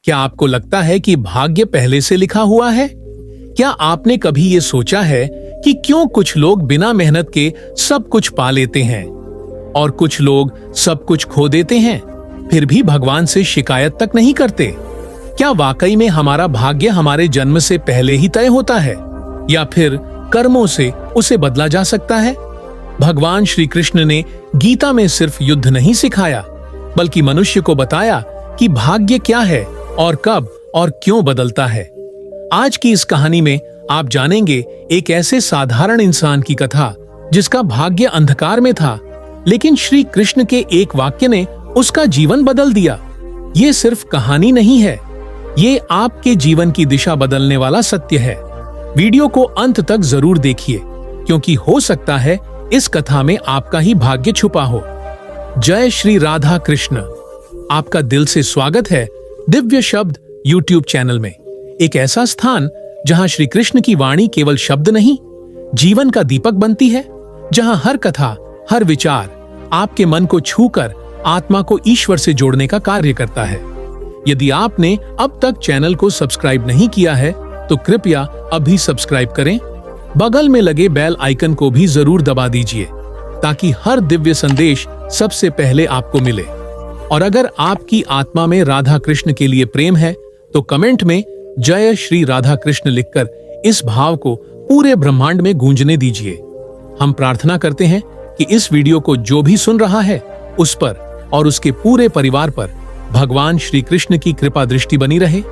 क्या आपको लगता है कि भाग्य पहले से लिखा हुआ है? क्या आपने कभी ये सोचा है कि क्यों कुछ लोग बिना मेहनत के सब कुछ पा लेते हैं और कुछ लोग सब कुछ खो देते हैं, फिर भी भगवान से शिकायत तक नहीं करते? क्या वाकई में हमारा भाग्य हमारे जन्म से पहले ही तय होता है या फिर कर्मों से उसे बदला जा सकता है? भगवान श्री कृष्ण ने गीता में सिर्फ युद्ध नहीं सिखाया, बल्कि मनुष्य को बताया कि भाग्य क्या है और कब और क्यों बदलता है। आज की इस कहानी में आप जानेंगे एक ऐसे साधारण इंसान की कथा जिसका भाग्य अंधकार में था, लेकिन श्री कृष्ण के एक वाक्य ने उसका जीवन बदल दिया। ये सिर्फ कहानी नहीं है, ये आपके जीवन की दिशा बदलने वाला सत्य है। वीडियो को अंत तक जरूर देखिए, क्योंकि हो सकता है इस कथा में आपका ही भाग्य छुपा हो। जय श्री राधा कृष्ण। आपका दिल से स्वागत है दिव्य शब्द YouTube चैनल में, एक ऐसा स्थान जहां श्री कृष्ण की वाणी केवल शब्द नहीं, जीवन का दीपक बनती है, जहां हर कथा, हर विचार आपके मन को छूकर आत्मा को ईश्वर से जोड़ने का कार्य करता है। यदि आपने अब तक चैनल को सब्सक्राइब नहीं किया है तो कृपया अभी सब्सक्राइब करें। बगल में लगे बेल आइकन को भी जरूर दबा दीजिए ताकि हर दिव्य संदेश सबसे पहले आपको मिले। और अगर आपकी आत्मा में राधा कृष्ण के लिए प्रेम है तो कमेंट में जय श्री राधा कृष्ण लिखकर इस भाव को पूरे ब्रह्मांड में गूंजने दीजिए। हम प्रार्थना करते हैं कि इस वीडियो को जो भी सुन रहा है उस पर और उसके पूरे परिवार पर भगवान श्री कृष्ण की कृपा दृष्टि बनी रहे,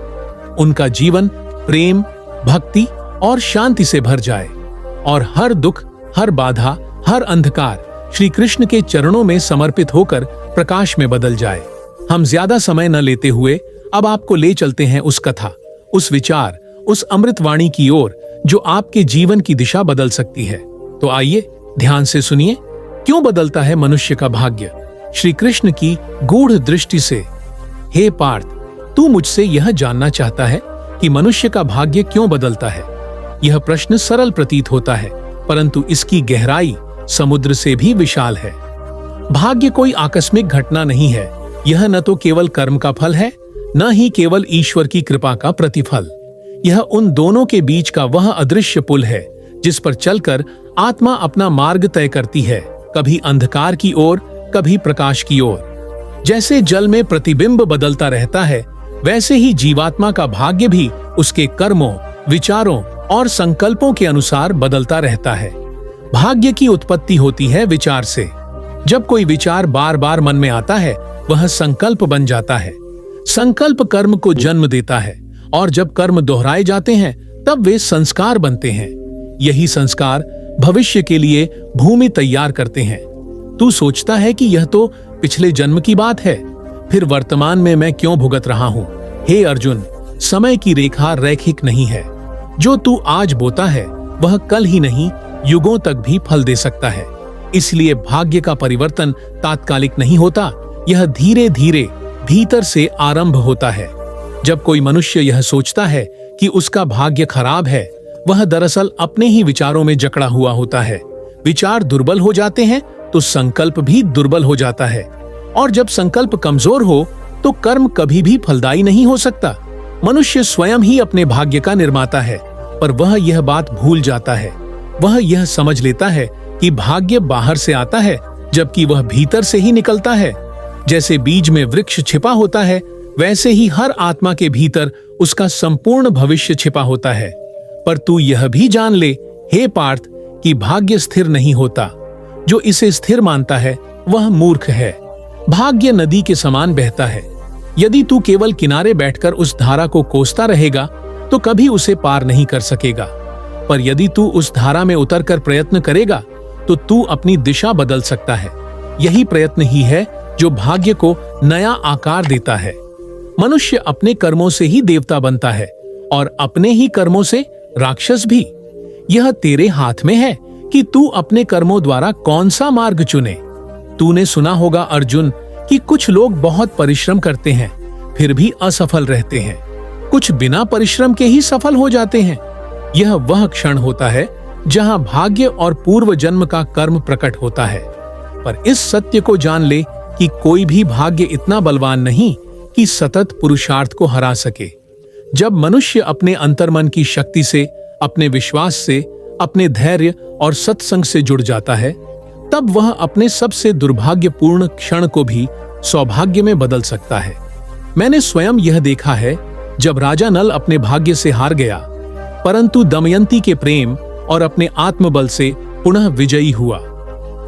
उनका जीवन प्रेम, भक्ति और शांति से भर जाए और हर दुख, हर बाधा, हर अंधकार श्री कृष्ण के चरणों में समर्पित होकर प्रकाश में बदल जाए। हम ज्यादा समय न लेते हुए अब आपको ले चलते हैं उस कथा, उस विचार, उस अमृतवाणी की ओर जो आपके जीवन की दिशा बदल सकती है। तो आइए ध्यान से सुनिए, क्यों बदलता है मनुष्य का भाग्य श्री कृष्ण की गूढ़ दृष्टि से। हे पार्थ, तू मुझसे यह जानना चाहता है कि मनुष्य का भाग्य क्यों बदलता है। यह प्रश्न सरल प्रतीत होता है, परंतु इसकी गहराई समुद्र से भी विशाल है। भाग्य कोई आकस्मिक घटना नहीं है। यह न तो केवल कर्म का फल है, न ही केवल ईश्वर की कृपा का प्रतिफल। यह उन दोनों के बीच का वह अदृश्य पुल है जिस पर चलकर आत्मा अपना मार्ग तय करती है, कभी अंधकार की ओर, कभी प्रकाश की ओर। जैसे जल में प्रतिबिंब बदलता रहता है, वैसे ही जीवात्मा का भाग्य भी उसके कर्मों, विचारों और संकल्पों के अनुसार बदलता रहता है। भाग्य की उत्पत्ति होती है विचार से। जब कोई विचार बार बार मन में आता है, वह संकल्प बन जाता है। संकल्प कर्म को जन्म देता है और जब कर्म दोहराए जाते हैं तब वे संस्कार बनते हैं। यही संस्कार भविष्य के लिए भूमि तैयार करते हैं। तू सोचता है कि यह तो पिछले जन्म की बात है, फिर वर्तमान में मैं क्यों भुगत रहा हूँ? हे अर्जुन, समय की रेखा रैखिक नहीं है। जो तू आज बोता है वह कल ही नहीं, युगों तक भी फल दे सकता है। इसलिए भाग्य का परिवर्तन तात्कालिक नहीं होता, यह धीरे धीरे भीतर से आरंभ होता है। जब कोई मनुष्य यह सोचता है कि उसका भाग्य खराब है, वह दरअसल अपने ही विचारों में जकड़ा हुआ होता है। विचार दुर्बल हो जाते हैं तो संकल्प भी दुर्बल हो जाता है, और जब संकल्प कमजोर हो तो कर्म कभी भी फलदायी नहीं हो सकता। मनुष्य स्वयं ही अपने भाग्य का निर्माता है, पर वह यह बात भूल जाता है। वह यह समझ लेता है कि भाग्य बाहर से आता है, जबकि वह भीतर से ही निकलता है। जैसे बीज में वृक्ष छिपा होता है, वैसे ही हर आत्मा के भीतर उसका संपूर्ण भविष्य छिपा होता है। पर तू यह भी जान ले, हे पार्थ, कि भाग्य स्थिर नहीं होता। जो इसे स्थिर मानता है वह मूर्ख है। भाग्य नदी के समान बहता है। यदि तू केवल किनारे बैठकर उस धारा को कोसता रहेगा तो कभी उसे पार नहीं कर सकेगा, पर यदि तू उस धारा में उतरकर प्रयत्न करेगा तो तू अपनी दिशा बदल सकता है। यही प्रयत्न ही है जो भाग्य को नया आकार देता है। मनुष्य अपने कर्मों से ही देवता बनता है और अपने ही कर्मों से राक्षस भी। यह तेरे हाथ में है कि तू अपने कर्मों द्वारा कौन सा मार्ग चुने। तूने सुना होगा अर्जुन कि कुछ लोग बहुत परिश्रम करते हैं फिर भी असफल रहते हैं, कुछ बिना परिश्रम के ही सफल हो जाते हैं। यह वह क्षण होता है जहां भाग्य और पूर्व जन्म का कर्म प्रकट होता है। पर इस सत्य को जान ले कि कोई भी भाग्य इतना बलवान नहीं कि सतत पुरुषार्थ को हरा सके। जब मनुष्य अपने अंतर्मन की शक्ति से, अपने विश्वास से, अपने धैर्य और सत्संग से जुड़ जाता है, तब वह अपने सबसे दुर्भाग्यपूर्ण क्षण को भी सौभाग्य में बदल सकता है। मैंने स्वयं यह देखा है, जब राजा नल अपने भाग्य से हार गया, परंतु दमयंती के प्रेम और अपने आत्मबल से पुनः विजयी हुआ।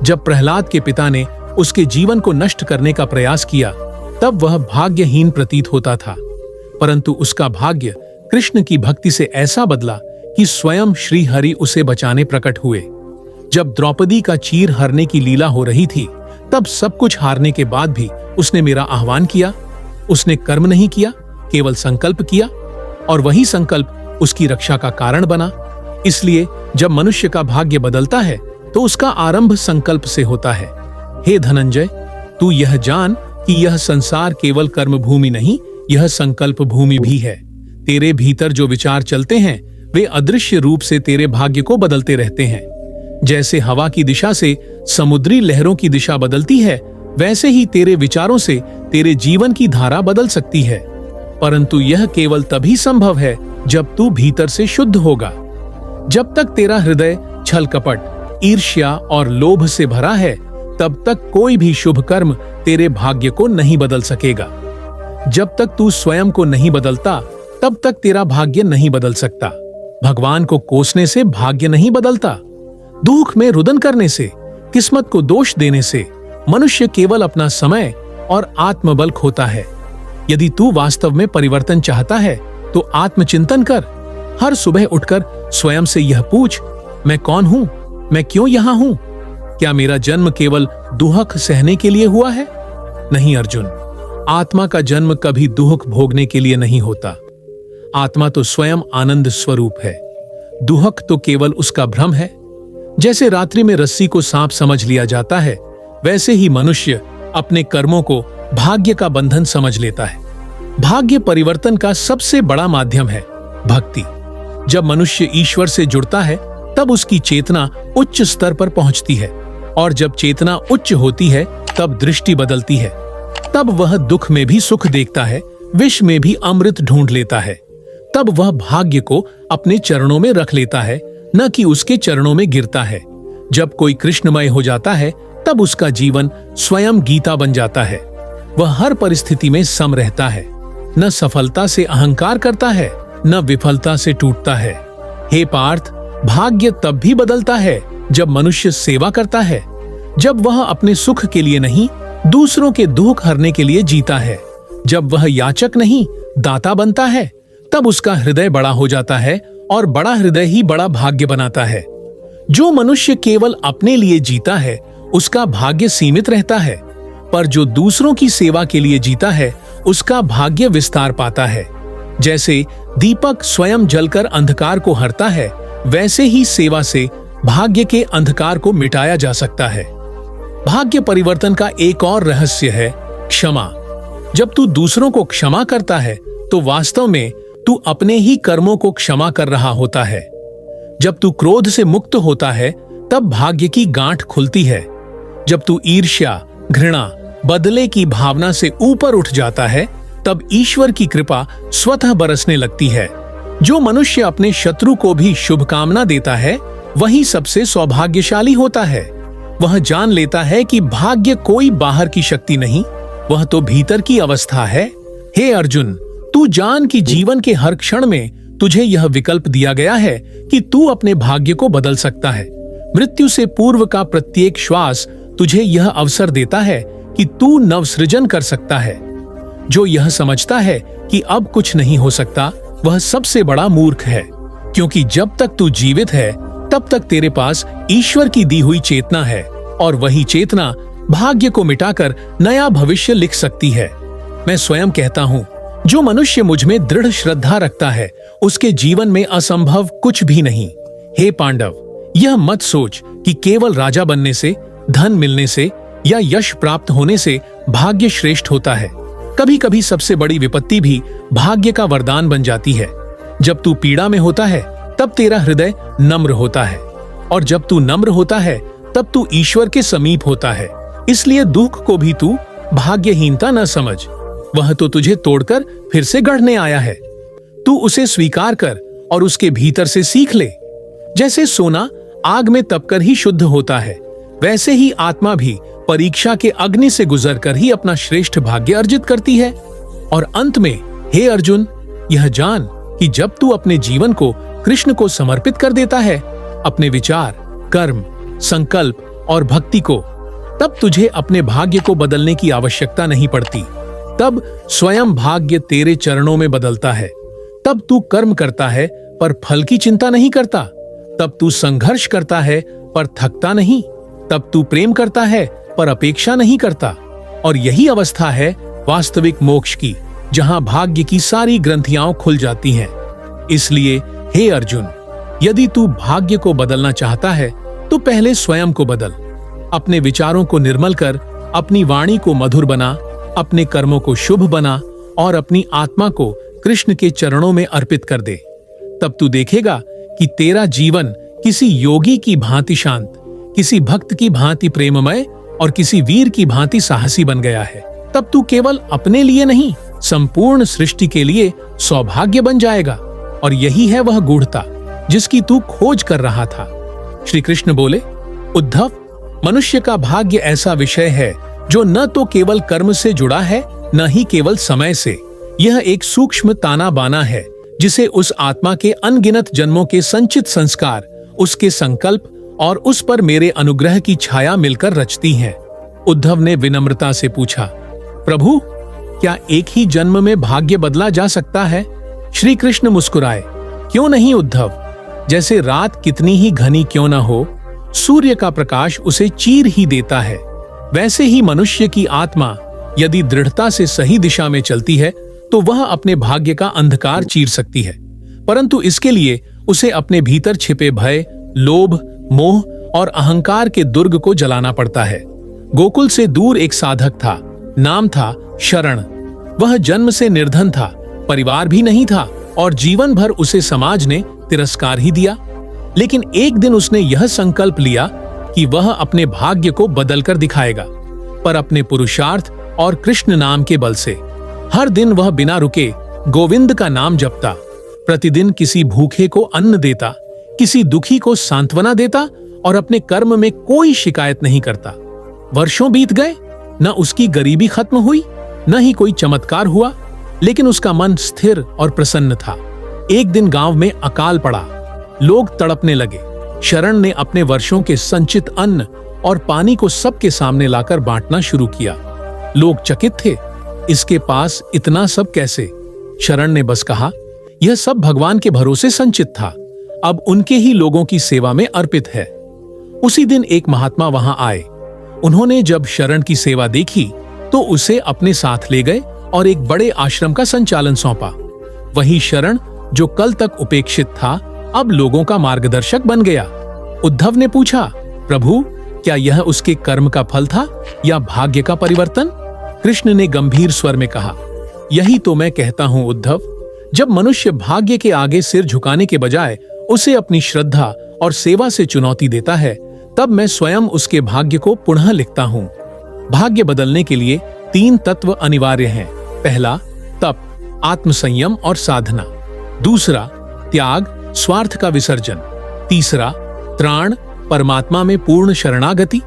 जब प्रहलाद के पिता ने उसके जीवन को नष्ट करने का प्रयास किया, तब वह भाग्यहीन प्रतीत होता था, परंतु उसका भाग्य कृष्ण की भक्ति से ऐसा बदला कि स्वयं श्री हरि उसे बचाने प्रकट हुए। जब द्रौपदी का चीर हरने की लीला हो रही थी, तब सब कुछ हारने के बाद भी उसने मेरा आह्वान किया। उसने कर्म नहीं किया, केवल संकल्प किया, और वही संकल्प उसकी रक्षा का कारण बना। इसलिए जब मनुष्य का भाग्य बदलता है, तो उसका आरंभ संकल्प से होता है। हे धनंजय, तू यह जान कि यह संसार केवल कर्म भूमि नहीं, यह संकल्प भूमि भी है। तेरे भीतर जो विचार चलते हैं, वे अदृश्य रूप से तेरे भाग्य को बदलते रहते हैं। जैसे हवा की दिशा से समुद्री लहरों की दिशा बदलती है, वैसे ही तेरे विचारों से तेरे जीवन की धारा बदल सकती है। परंतु यह केवल तभी संभव है जब तू भीतर से शुद्ध होगा। जब तक तेरा हृदय छल कपट, ईर्ष्या और लोभ से भरा है, तब तक कोई भी शुभ कर्म तेरे भाग्य को नहीं बदल सकेगा। जब तक तू स्वयं को नहीं बदलता, तब तक तेरा भाग्य नहीं बदल सकता। भगवान को कोसने से भाग्य नहीं बदलता। दुख में रुदन करने से, किस्मत को दोष देने से मनुष्य केवल अपना समय और आत्मबल खोता है। यदि तू वास्तव में परिवर्तन चाहता है, तो आत्मचिंतन कर। हर सुबह उठकर स्वयं से यह पूछ, मैं कौन हूं? मैं क्यों यहां हूं? क्या मेरा जन्म केवल दुख सहने के लिए हुआ है? नहीं अर्जुन, आत्मा का जन्म कभी दुख भोगने के लिए नहीं होता। आत्मा तो स्वयं आनंद स्वरूप है। दुख तो केवल उसका भ्रम है। जैसे रात्रि में रस्सी को सांप समझ लिया जाता है, वैसे ही मनुष्य अपने कर्मों को भाग्य का बंधन समझ लेता है। भाग्य परिवर्तन का सबसे बड़ा माध्यम है भक्ति। जब मनुष्य ईश्वर से जुड़ता है, तब उसकी चेतना उच्च स्तर पर पहुंचती है, और जब चेतना उच्च होती है, तब दृष्टि बदलती है। तब वह दुख में भी सुख देखता है, विष में भी अमृत ढूंढ लेता है। तब वह भाग्य को अपने चरणों में रख लेता है, न कि उसके चरणों में गिरता है। जब कोई कृष्णमय हो जाता है, तब उसका जीवन स्वयं गीता बन जाता है। वह हर परिस्थिति में सम रहता है, न सफलता से अहंकार करता है, न विफलता से टूटता है। हे पार्थ, भाग्य तब भी बदलता है जब मनुष्य सेवा करता है, जब वह अपने सुख के लिए नहीं, दूसरों के दुख हरने के लिए जीता है। जब वह याचक नहीं, दाता बनता है, तब उसका हृदय बड़ा हो जाता है, और बड़ा हृदय ही बड़ा भाग्य बनाता है। जो मनुष्य केवल अपने लिए जीता है, उसका भाग्य सीमित रहता है, पर जो दूसरों की सेवा के लिए जीता है, उसका भाग्य विस्तार पाता है। जैसे दीपक स्वयं जलकर अंधकार को हरता है, वैसे ही सेवा से भाग्य के अंधकार को मिटाया जा सकता है। भाग्य परिवर्तन का एक और रहस्य है क्षमा। जब तू दूसरों को क्षमा करता है, तो वास्तव में तू अपने ही कर्मों को क्षमा कर रहा होता है। जब तू क्रोध से मुक्त होता है, तब भाग्य की गांठ खुलती है। जब तू ईर्ष्या, घृणा, बदले की भावना से ऊपर उठ जाता है, तब ईश्वर की कृपा स्वतः बरसने लगती है। जो मनुष्य अपने शत्रु को भी शुभकामना देता है, वही सबसे सौभाग्यशाली होता है। वह जान लेता है कि भाग्य कोई बाहर की शक्ति नहीं, वह तो भीतर की अवस्था है। हे अर्जुन, तू जान कि जीवन के हर क्षण में तुझे यह विकल्प दिया गया है कि तू अपने भाग्य को बदल सकता है। मृत्यु से पूर्व का प्रत्येक श्वास तुझे यह अवसर देता है कि तू नवसृजन कर सकता है। जो यह समझता है कि अब कुछ नहीं हो सकता, वह सबसे बड़ा मूर्ख है, क्योंकि जब तक तू जीवित है, तब तक तेरे पास ईश्वर की दी हुई चेतना है, और वही चेतना भाग्य को मिटाकर नया भविष्य लिख सकती है। मैं स्वयं कहता हूँ, जो मनुष्य मुझ में दृढ़ श्रद्धा रखता है, उसके जीवन में असंभव कुछ भी नहीं। हे पांडव, यह मत सोच कि केवल राजा बनने से, धन मिलने से या यश प्राप्त होने से भाग्य श्रेष्ठ होता है। कभी कभी सबसे बड़ी विपत्ति भी भाग्य का वरदान बन जाती है। जब तू पीड़ा में होता है, तब तेरा हृदय नम्र होता है, और जब तू नम्र होता है, तब तू ईश्वर के समीप होता है। इसलिए दुख को भी तू भाग्यहीनता न समझ। वह तो तुझे तोड़कर फिर से गढ़ने आया है। तू उसे स्वीकार कर और उसके भीतर से सीख ले। जैसे सोना आग में तपकर ही शुद्ध होता है, वैसे ही आत्मा भी परीक्षा के अग्नि से गुजरकर ही अपना श्रेष्ठ भाग्य अर्जित करती है। और अंत में हे अर्जुन, यह जान कि जब तू अपने जीवन को कृष्ण को समर्पित कर देता है, अपने विचार, कर्म, संकल्प और भक्ति को, तब तुझे अपने भाग्य को बदलने की आवश्यकता नहीं पड़ती। तब स्वयं भाग्य तेरे चरणों में बदलता है। तब तू कर्म करता है पर फल की चिंता नहीं करता। तब तू संघर्ष करता है पर थकता नहीं। तब तू प्रेम करता है पर अपेक्षा नहीं करता। और यही अवस्था है वास्तविक मोक्ष की, जहां भाग्य की सारी ग्रंथियां खुल जाती हैं। इसलिए हे अर्जुन, यदि तू भाग्य को बदलना चाहता है तो पहले स्वयं को बदल। अपने विचारों को निर्मल कर, अपनी वाणी को मधुर बना, अपने कर्मों को शुभ बना और अपनी आत्मा को कृष्ण के चरणों में अर्पित कर दे। तब तू देखेगा कि तेरा जीवन किसी योगी की भांति शांत, किसी भक्त की भांति प्रेममय और किसी वीर की भांति साहसी बन गया है। तब तू केवल अपने लिए नहीं, संपूर्ण सृष्टि के लिए सौभाग्य बन जाएगा। और यही है वह गूढ़ता जिसकी तू खोज कर रहा था। श्री कृष्ण बोले, उद्धव, मनुष्य का भाग्य ऐसा विषय है जो न तो केवल कर्म से जुड़ा है, न ही केवल समय से। यह एक सूक्ष्म ताना बाना है जिसे उस आत्मा के अनगिनत जन्मों के संचित संस्कार, उसके संकल्प और उस पर मेरे अनुग्रह की छाया मिलकर रचती हैं। उद्धव ने विनम्रता से पूछा, प्रभु, क्या एक ही जन्म में भाग्य बदला जा सकता है? श्री कृष्ण मुस्कुराए, क्यों नहीं उद्धव। जैसे रात कितनी ही घनी क्यों न हो, सूर्य का प्रकाश उसे चीर ही देता है, वैसे ही मनुष्य की आत्मा यदि दृढ़ता से सही दिशा में चलती है तो वह अपने भाग्य का अंधकार चीर सकती है। परंतु इसके लिए उसे अपने भीतर छिपे भय, लोभ, मोह और अहंकार के दुर्ग को जलाना पड़ता है। गोकुल से दूर एक साधक था, नाम था शरण। वह जन्म से निर्धन था, परिवार भी नहीं था और जीवन भर उसे समाज ने तिरस्कार ही दिया। लेकिन एक दिन उसने यह संकल्प लिया कि वह अपने भाग्य को बदल कर दिखाएगा, पर अपने पुरुषार्थ और कृष्ण नाम के बल से। हर दिन वह बिना रुके गोविंद का नाम जपता, प्रतिदिन किसी भूखे को अन्न देता, किसी दुखी को सांत्वना देता और अपने कर्म में कोई शिकायत नहीं करता। वर्षों बीत गए, न उसकी गरीबी खत्म हुई, न ही कोई चमत्कार हुआ, लेकिन उसका मन स्थिर और प्रसन्न था। एक दिन गांव में अकाल पड़ा, लोग तड़पने लगे। शरण ने अपने वर्षों के संचित अन्न और पानी को सबके सामने लाकर बांटना शुरू किया। लोग चकित थे, इसके पास इतना सब कैसे? शरण ने बस कहा, यह सब भगवान के भरोसे संचित था, अब उनके ही लोगों की सेवा में अर्पित है। उसी दिन एक महात्मा वहां आए। उन्होंने जब शरण की सेवा देखी तो उसे अपने साथ ले गए और एक बड़े आश्रम का संचालन सौंपा। वही शरण जो कल तक उपेक्षित था, अब लोगों का मार्गदर्शक बन गया। उद्धव ने पूछा, प्रभु, क्या यह उसके कर्म का फल था या भाग्य का परिवर्तन? कृष्ण ने गंभीर स्वर में कहा, यही तो मैं कहता हूं उद्धव। जब मनुष्य भाग्य के आगे सिर झुकाने के बजाय उसे अपनी श्रद्धा और सेवा से चुनौती देता है, तब मैं स्वयं उसके भाग्य को पुनः लिखता हूं। भाग्य बदलने के लिए 3 तत्व अनिवार्य हैं। पहला, तप, आत्मसंयम और साधना। दूसरा, त्याग, स्वार्थ का विसर्जन। तीसरा, त्राण, परमात्मा में पूर्ण शरणागति।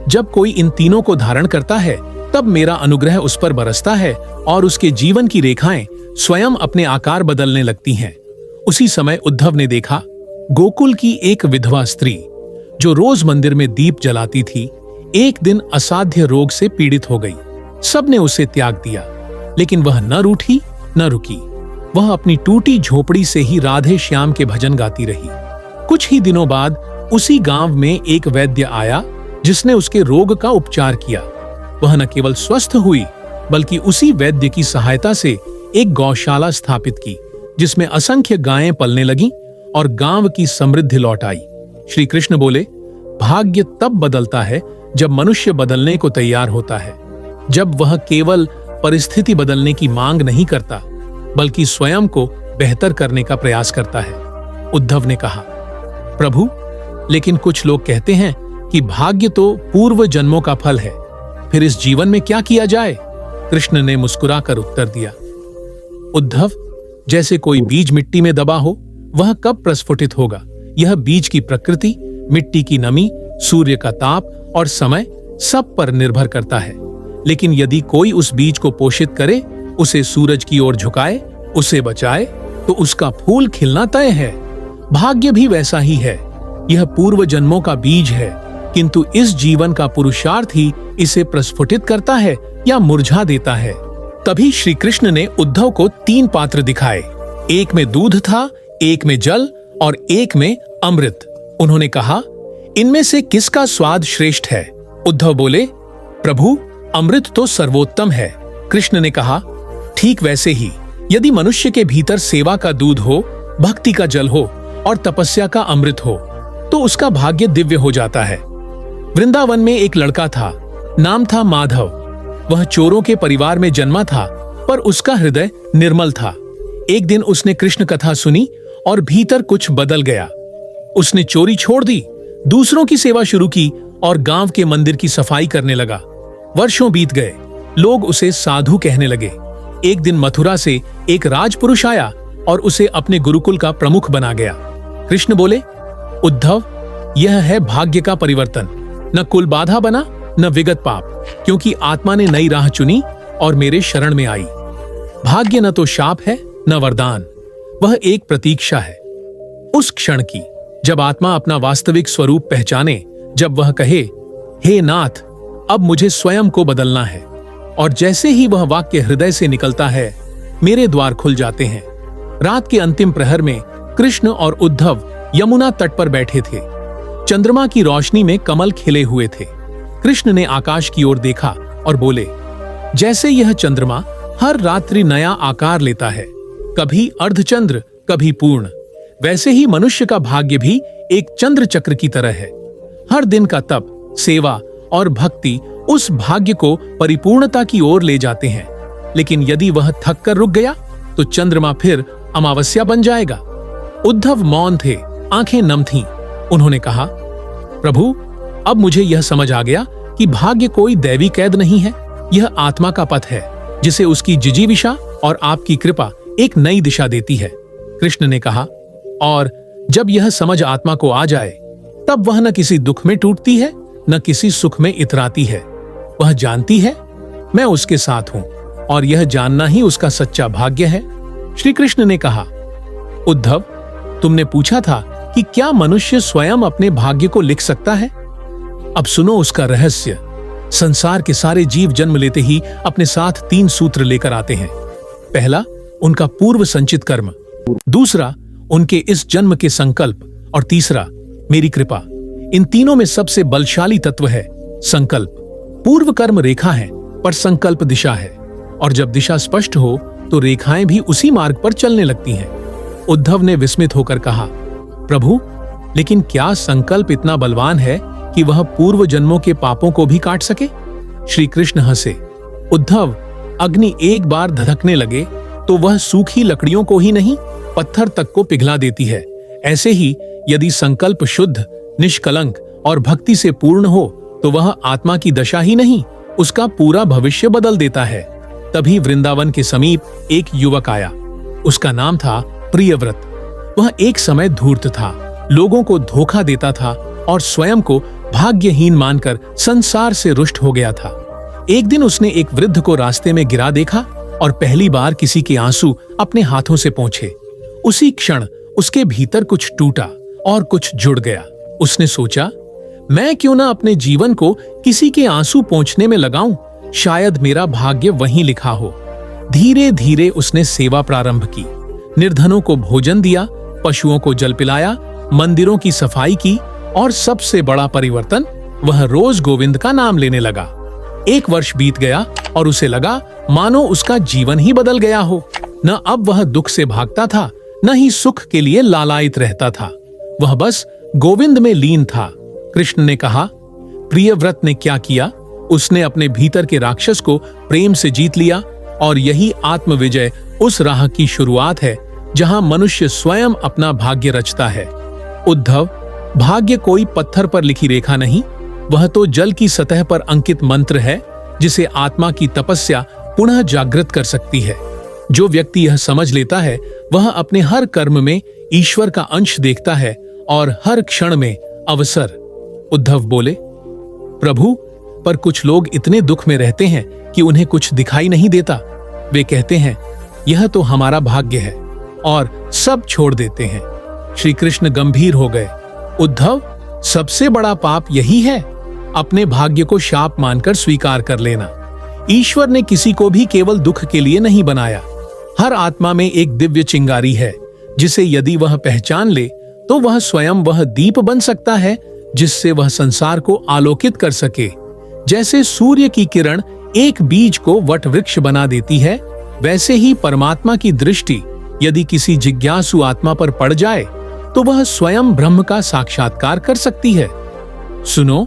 जब कोई इन तीनों को धारण करता है, तब मेरा अनुग्रह उस पर बरसता है और उसके जीवन की रेखाएं स्वयं अपने आकार बदलने लगती हैं। उसी समय उद्धव ने देखा, गोकुल की एक विधवा स्त्री जो रोज मंदिर में दीप जलाती थी, एक दिन असाध्य रोग से पीड़ित हो गई। सबने उसे त्याग दिया, लेकिन वह न रूठी न रुकी। वह अपनी टूटी झोपड़ी से ही राधे श्याम के भजन गाती रही। कुछ ही दिनों बाद उसी गांव में एक वैद्य आया जिसने उसके रोग का उपचार किया। वह न केवल स्वस्थ हुई, बल्कि उसी वैद्य की सहायता से एक गौशाला स्थापित की, जिसमें असंख्य गायें पलने लगीं और गांव की समृद्धि लौट आई। श्री कृष्ण बोले, भाग्य तब बदलता है जब मनुष्य बदलने को तैयार होता है, जब वह केवल परिस्थिति बदलने की मांग नहीं करता, बल्कि स्वयं को बेहतर करने का प्रयास करता है। उद्धव ने कहा, प्रभु, लेकिन कुछ लोग कहते हैं कि भाग्य तो पूर्व जन्मों का फल है, फिर इस जीवन में क्या किया जाए? कृष्ण ने मुस्कुराकर उत्तर दिया, उद्धव, जैसे कोई बीज मिट्टी में दबा हो, वह कब प्रस्फुटित होगा? यह बीज की प्रकृति, मिट्टी की नमी, सूर्य का ताप और समय सब पर निर्भर करता है। लेकिन यदि कोई उस बीज को पोषित करे, उसे सूरज की ओर झुकाए, उसे बचाए, तो उसका फूल खिलना तय है। भाग्य भी वैसा ही है। यह पूर्व जन्मों का बीज है, किंतु इस जीवन का पुरुषार्थ ही इसे प्रस्फुटित करता है या मुरझा देता है। तभी श्री कृष्ण ने उद्धव को 3 पात्र दिखाए। एक में दूध था, एक में जल और एक में अमृत। उन्होंने कहा, इनमें से किसका स्वाद श्रेष्ठ है? उद्धव बोले, प्रभु, अमृत तो सर्वोत्तम है। कृष्ण ने कहा, ठीक वैसे ही यदि मनुष्य के भीतर सेवा का दूध हो, भक्ति का जल हो और तपस्या का अमृत हो, तो उसका भाग्य दिव्य हो जाता है। वृंदावन में एक लड़का था, नाम था माधव। वह चोरों के परिवार में जन्मा था, पर उसका हृदय निर्मल था। एक दिन उसने कृष्ण कथा सुनी और भीतर कुछ बदल गया। उसने चोरी छोड़ दी, दूसरों की सेवा शुरू की और गांव के मंदिर की सफाई करने लगा। वर्षों बीत गए, लोग उसे साधु कहने लगे। एक दिन मथुरा से एक राजपुरुष आया और उसे अपने गुरुकुल का प्रमुख बना गया। कृष्ण बोले, उद्धव, यह है भाग्य का परिवर्तन। न कुल बाधा बना, न विगत पाप, क्योंकि आत्मा ने नई राह चुनी और मेरे शरण में आई। भाग्य न तो शाप है न वरदान, वह एक प्रतीक्षा है उस क्षण की, जब आत्मा अपना वास्तविक स्वरूप पहचाने, जब वह कहे, हे नाथ, अब मुझे स्वयं को बदलना है। और जैसे ही वह वाक्य हृदय से निकलता है, मेरे द्वार खुल जाते हैं। रात के अंतिम प्रहर में कृष्ण और उद्धव यमुना तट पर बैठे थे। चंद्रमा की रोशनी में कमल खिले हुए थे। कृष्ण ने आकाश की ओर देखा और बोले, जैसे यह चंद्रमा हर रात्रि नया आकार लेता है, कभी अर्धचंद्र कभी पूर्ण, वैसे ही मनुष्य का भाग्य भी एक चंद्र चक्र की तरह है। हर दिन का तप, सेवा और भक्ति उस भाग्य को परिपूर्णता की ओर ले जाते हैं। लेकिन यदि वह थक कर रुक गया, तो चंद्रमा फिर अमावस्या बन जाएगा। उद्धव मौन थे, आंखें नम थीं। उन्होंने कहा, प्रभु, अब मुझे यह समझ आ गया कि भाग्य कोई दैवी कैद नहीं है, यह आत्मा का पथ है, जिसे उसकी जिजीविषा और आपकी कृपा एक नई दिशा देती है। कृष्ण ने कहा, और जब यह समझ आत्मा को आ जाए, तब वह न किसी दुख में टूटती है, न किसी सुख में इतराती है। वह जानती है, मैं उसके साथ हूं, और यह जानना ही उसका सच्चा भाग्य है। श्री कृष्ण ने कहा, उद्धव, तुमने पूछा था कि क्या मनुष्य स्वयं अपने भाग्य को लिख सकता है? अब सुनो उसका रहस्य। संसार के सारे जीव जन्म लेते ही अपने साथ 3 सूत्र लेकर आते हैं। पहला, उनका पूर्व संचित कर्म। दूसरा, उनके इस जन्म के संकल्प। और तीसरा, मेरी कृपा। इन तीनों में सबसे बलशाली तत्व है संकल्प। पूर्व कर्म रेखा है, पर संकल्प दिशा है। और जब दिशा स्पष्ट हो, तो रेखाएं भी उसी मार्ग पर चलने लगती हैं। उद्धव ने विस्मित होकर कहा, प्रभु, लेकिन क्या संकल्प इतना बलवान है कि वह पूर्व जन्मों के पापों को भी काट सके? श्री कृष्ण हंसे, उद्धव, अग्नि एक बार धधकने लगे तो वह सूखी लकड़ियों को ही नहीं, पत्थर तक को पिघला देती है। ऐसे ही यदि संकल्प शुद्ध, निष्कलंक और भक्ति से पूर्ण हो, तो वह आत्मा की दशा ही नहीं, उसका पूरा भविष्य बदल देता है। तभी वृंदावन के समीप एक युवक आया। उसका नाम था प्रियव्रत। वह एक समय धूर्त था, लोगों को धोखा देता था और स्वयं को भाग्यहीन मानकर संसार से रुष्ट हो गया था। एक दिन उसने एक वृद्ध को रास्ते में गिरा देखा और पहली बार किसी के आंसू अपने हाथों से पोंछे। उसी क्षण उसके भीतर कुछ टूटा और कुछ जुड़ गया। उसने सोचा, मैं क्यों ना अपने जीवन को किसी के आंसू पोंछने में लगाऊं, शायद मेरा भाग्य वहीं लिखा हो। धीरे धीरे उसने सेवा प्रारंभ की, निर्धनों को भोजन दिया, पशुओं को जल पिलाया, मंदिरों की सफाई की और सबसे बड़ा परिवर्तन, वह रोज गोविंद का नाम लेने लगा। 1 वर्ष बीत गया और उसे लगा मानो उसका जीवन ही बदल गया हो। न अब वह दुख से भागता था, न ही सुख के लिए लालायित रहता था। वह बस गोविंद में लीन था। कृष्ण ने कहा, प्रियव्रत ने क्या किया? उसने अपने भीतर के राक्षस को प्रेम से जीत लिया। और यही आत्मविजय उस राह की शुरुआत है जहां मनुष्य स्वयं अपना भाग्य रचता है। उद्धव, भाग्य कोई पत्थर पर लिखी रेखा नहीं, वह तो जल की सतह पर अंकित मंत्र है, जिसे आत्मा की तपस्या पुनः जागृत कर सकती है। जो व्यक्ति यह समझ लेता है वह अपने हर कर्म में ईश्वर का अंश देखता है और हर क्षण में अवसर। उद्धव बोले, प्रभु, पर कुछ लोग इतने दुख में रहते हैं कि उन्हें कुछ दिखाई नहीं देता। वे कहते हैं यह तो हमारा भाग्य है और सब छोड़ देते हैं। श्री कृष्ण गंभीर हो गए। उद्धव, सबसे बड़ा पाप यही है, अपने भाग्य को शाप मानकर स्वीकार कर लेना। ईश्वर ने किसी को भी केवल दुख के लिए नहीं बनाया। हर आत्मा में एक दिव्य चिंगारी है जिसे यदि वह पहचान ले तो वह स्वयं वह दीप बन सकता है जिससे वह संसार को आलोकित कर सके। जैसे सूर्य की किरण एक बीज को वट वृक्ष बना देती है, वैसे ही परमात्मा की दृष्टि यदि किसी जिज्ञासु आत्मा पर पड़ जाए तो वह स्वयं ब्रह्म का साक्षात्कार कर सकती है। सुनो,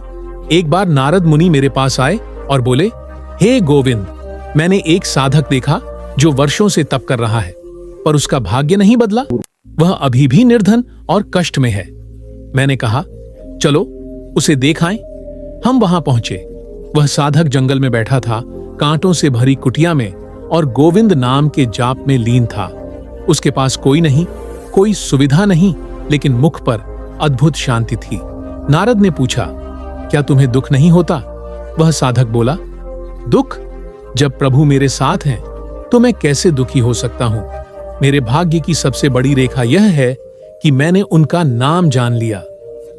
एक बार नारद मुनि मेरे पास आए और बोले, हे गोविंद, मैंने एक साधक देखा जो वर्षों से तप कर रहा है पर उसका भाग्य नहीं बदला। वह अभी भी निर्धन और कष्ट में है। मैंने कहा, चलो उसे देख आएं। हम वहां पहुंचे। वह साधक जंगल में बैठा था, कांटों से भरी कुटिया में, और गोविंद नाम के जाप में लीन था। उसके पास कोई नहीं, कोई सुविधा नहीं, लेकिन मुख पर अद्भुत शांति थी। नारद ने पूछा, क्या तुम्हें दुख नहीं होता? वह साधक बोला, दुख? जब प्रभु मेरे साथ हैं तो मैं कैसे दुखी हो सकता हूं? मेरे भाग्य की सबसे बड़ी रेखा यह है कि मैंने उनका नाम जान लिया।